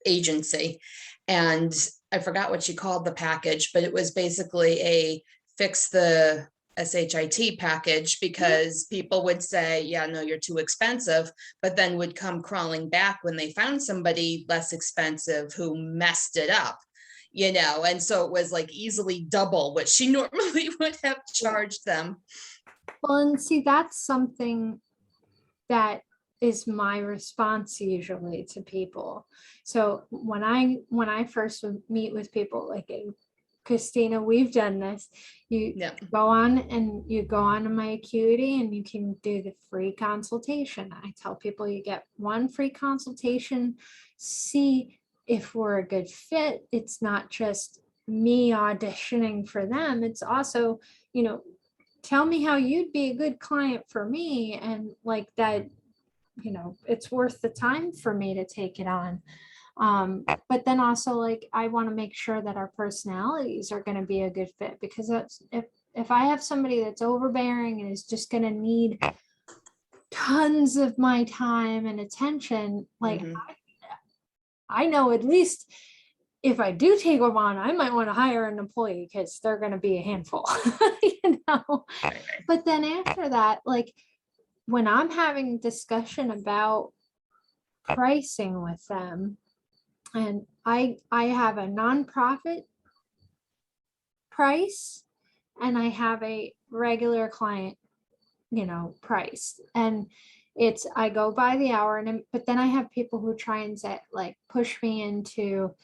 agency, and I forgot what she called the package, but it was basically a fix the SHIT package, because people would say, yeah, no, you're too expensive, but then would come crawling back when they found somebody less expensive who messed it up, and so it was like easily double what she normally would have charged them. Well, and see, that's something that is my response usually to people. So when I first would meet with people, like Christina, we've done this. You Yeah. go on to my Acuity, and you can do the free consultation. I tell people you get one free consultation, see if we're a good fit. It's not just me auditioning for them. It's also, tell me how you'd be a good client for me, and like that, it's worth the time for me to take it on. But then also, like, I want to make sure that our personalities are going to be a good fit, because that's if I have somebody that's overbearing and is just going to need tons of my time and attention, like Mhm. I know at least if I do take them on, I might want to hire an employee, because they're going to be a handful, But then after that, like when I'm having discussion about pricing with them, and I have a nonprofit price and I have a regular client, price, and I go by the hour, but then I have people who try and say, like, push me into,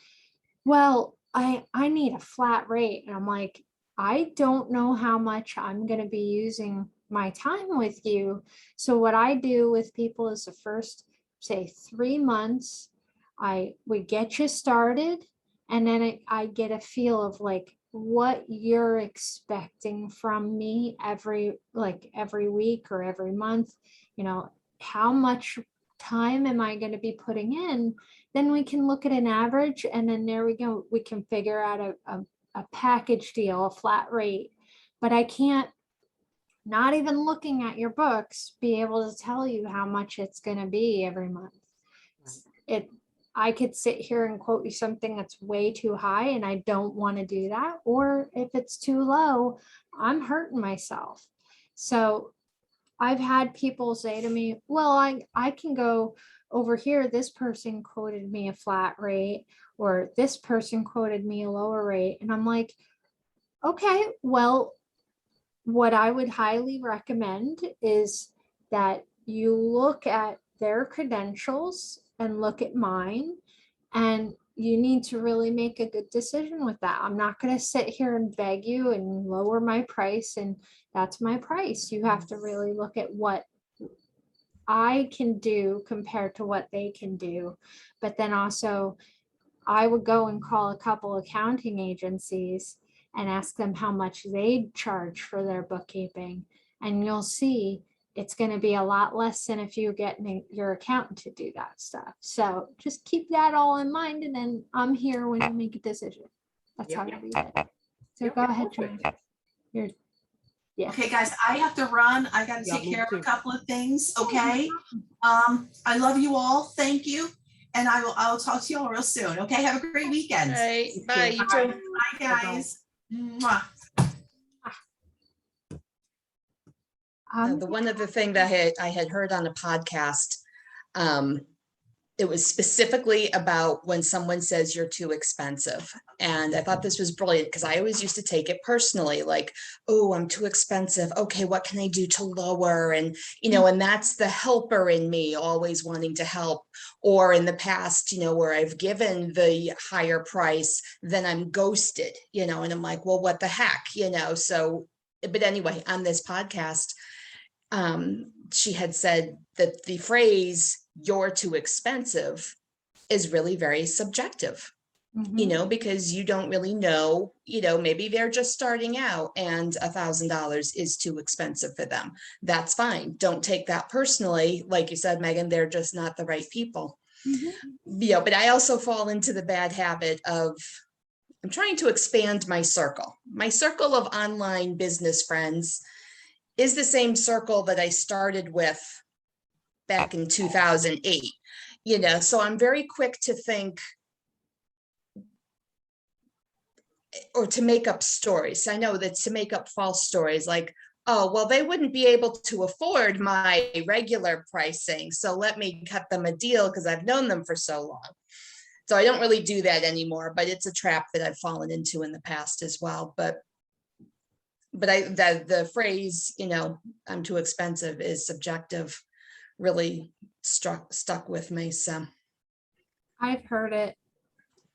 well, I need a flat rate. And I'm like, I don't know how much I'm going to be using my time with you. So what I do with people is the first, say, 3 months, we get you started, and then I get a feel of like what you're expecting from me every week or every month, how much time am I going to be putting in? Then we can look at an average, and then there we go. We can figure out a package deal, a flat rate. But I can't, not even looking at your books, be able to tell you how much it's going to be every month. I could sit here and quote you something that's way too high, and I don't want to do that. Or if it's too low, I'm hurting myself. So I've had people say to me, well, I can go over here. This person quoted me a flat rate, or this person quoted me a lower rate. And I'm like, okay, well, what I would highly recommend is that you look at their credentials and look at mine, and you need to really make a good decision with that. I'm not going to sit here and beg you and lower my price, and that's my price. You have to really look at what I can do compared to what they can do. But then also, I would go and call a couple accounting agencies and ask them how much they charge for their bookkeeping. And you'll see it's going to be a lot less than if you get your accountant to do that stuff. So just keep that all in mind, and then I'm here when you make a decision. That's how I do it. So go ahead, Joanne. Yeah. Okay, guys, I have to run. I got to Yeah, take me care of a too. couple of things. Okay. I love you all. Thank you. And I will talk to you all real soon. Okay. Have a great weekend. All right, bye, you All right. too. Bye, guys. Mwah. The one other thing that I had heard on a podcast, it was specifically about when someone says you're too expensive. And I thought this was brilliant because I always used to take it personally, like, oh, I'm too expensive. Okay, what can I do to lower? And, and that's the helper in me always wanting to help. Or in the past, where I've given the higher price, then I'm ghosted, and I'm like, well, what the heck, So, but anyway, on this podcast, she had said that the phrase "you're too expensive" is really very subjective, because you don't really know, maybe they're just starting out and $1,000 is too expensive for them. That's fine. Don't take that personally. Like you said, Megan, they're just not the right people. But I also fall into the bad habit of, I'm trying to expand my circle. My circle of online business friends is the same circle that I started with back in 2008, so I'm very quick to think or to make up stories. I know that to make up false stories like, oh, well, they wouldn't be able to afford my regular pricing, so let me cut them a deal because I've known them for so long. So I don't really do that anymore, but it's a trap that I've fallen into in the past as well. But the phrase, I'm too expensive is subjective, really stuck with me. So I've heard it.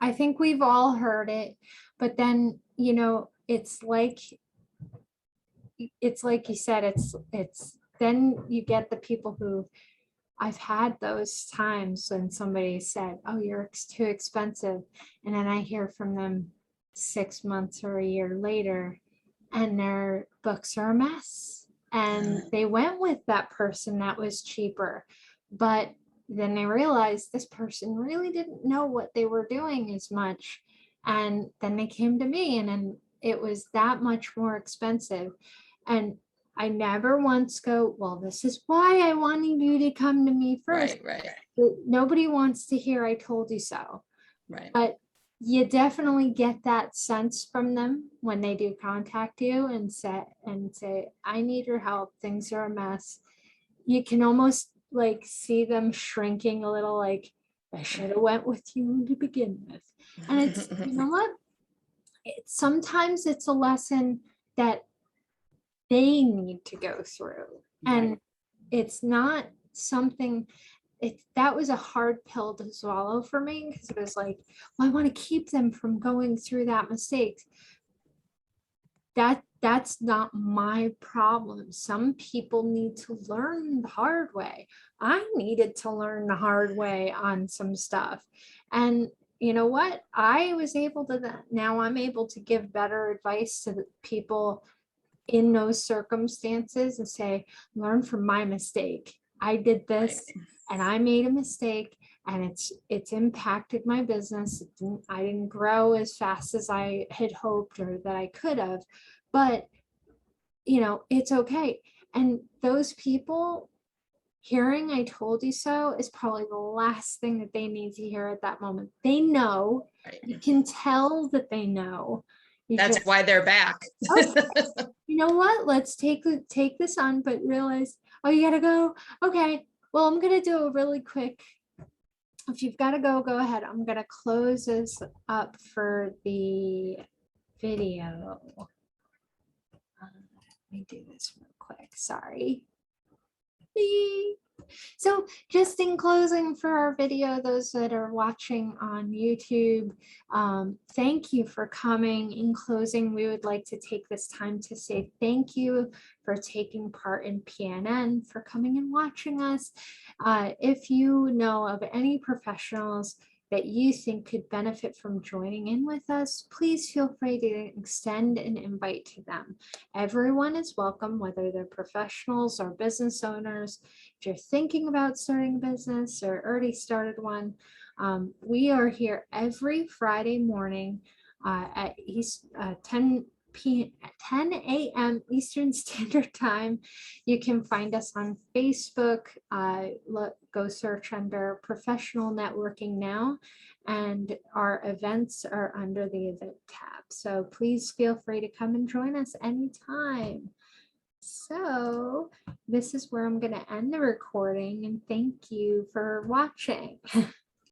I think we've all heard it, but then, it's like you said, it's then you get the people who, I've had those times when somebody said, oh, you're too expensive. And then I hear from them 6 months or a year later, and their books are a mess. And they went with that person that was cheaper. But then they realized this person really didn't know what they were doing as much. And then they came to me, and then it was that much more expensive. And I never once go, well, this is why I wanted you to come to me first. right. Nobody wants to hear I told you so. Right. But you definitely get that sense from them when they do contact you and say, I need your help. Things are a mess. You can almost like see them shrinking a little, like, I should have went with you to begin with. And it's, you know what? Sometimes it's a lesson that they need to go through. And it's not something, that was a hard pill to swallow for me, because it was like, well, I want to keep them from going through that mistake. That's not my problem. Some people need to learn the hard way. I needed to learn the hard way on some stuff. And you know what? I was able to, now I'm able to give better advice to the people in those circumstances and say, learn from my mistake. I did this and I made a mistake, and it's impacted my business. I didn't grow as fast as I had hoped or that I could have, but it's okay. And those people hearing I told you so is probably the last thing that they need to hear at that moment. They know, you can tell that they know. That's why they're back. You know what? Let's take this on, but realize, oh, you gotta go. Okay. Well, I'm gonna do a really quick. If you've got to go ahead. I'm gonna close this up for the video. Let me do this real quick. Sorry. So just in closing for our video, those that are watching on YouTube, thank you for coming. In closing, we would like to take this time to say thank you for taking part in PNN, for coming and watching us. If you know of any professionals that you think could benefit from joining in with us, please feel free to extend an invite to them. Everyone is welcome, whether they're professionals or business owners. If you're thinking about starting a business or already started one, we are here every Friday morning at 10 a.m. Eastern Standard Time. You can find us on Facebook. Go search under Professional Networking Now, and our events are under the event tab. So please feel free to come and join us anytime. So this is where I'm going to end the recording and thank you for watching.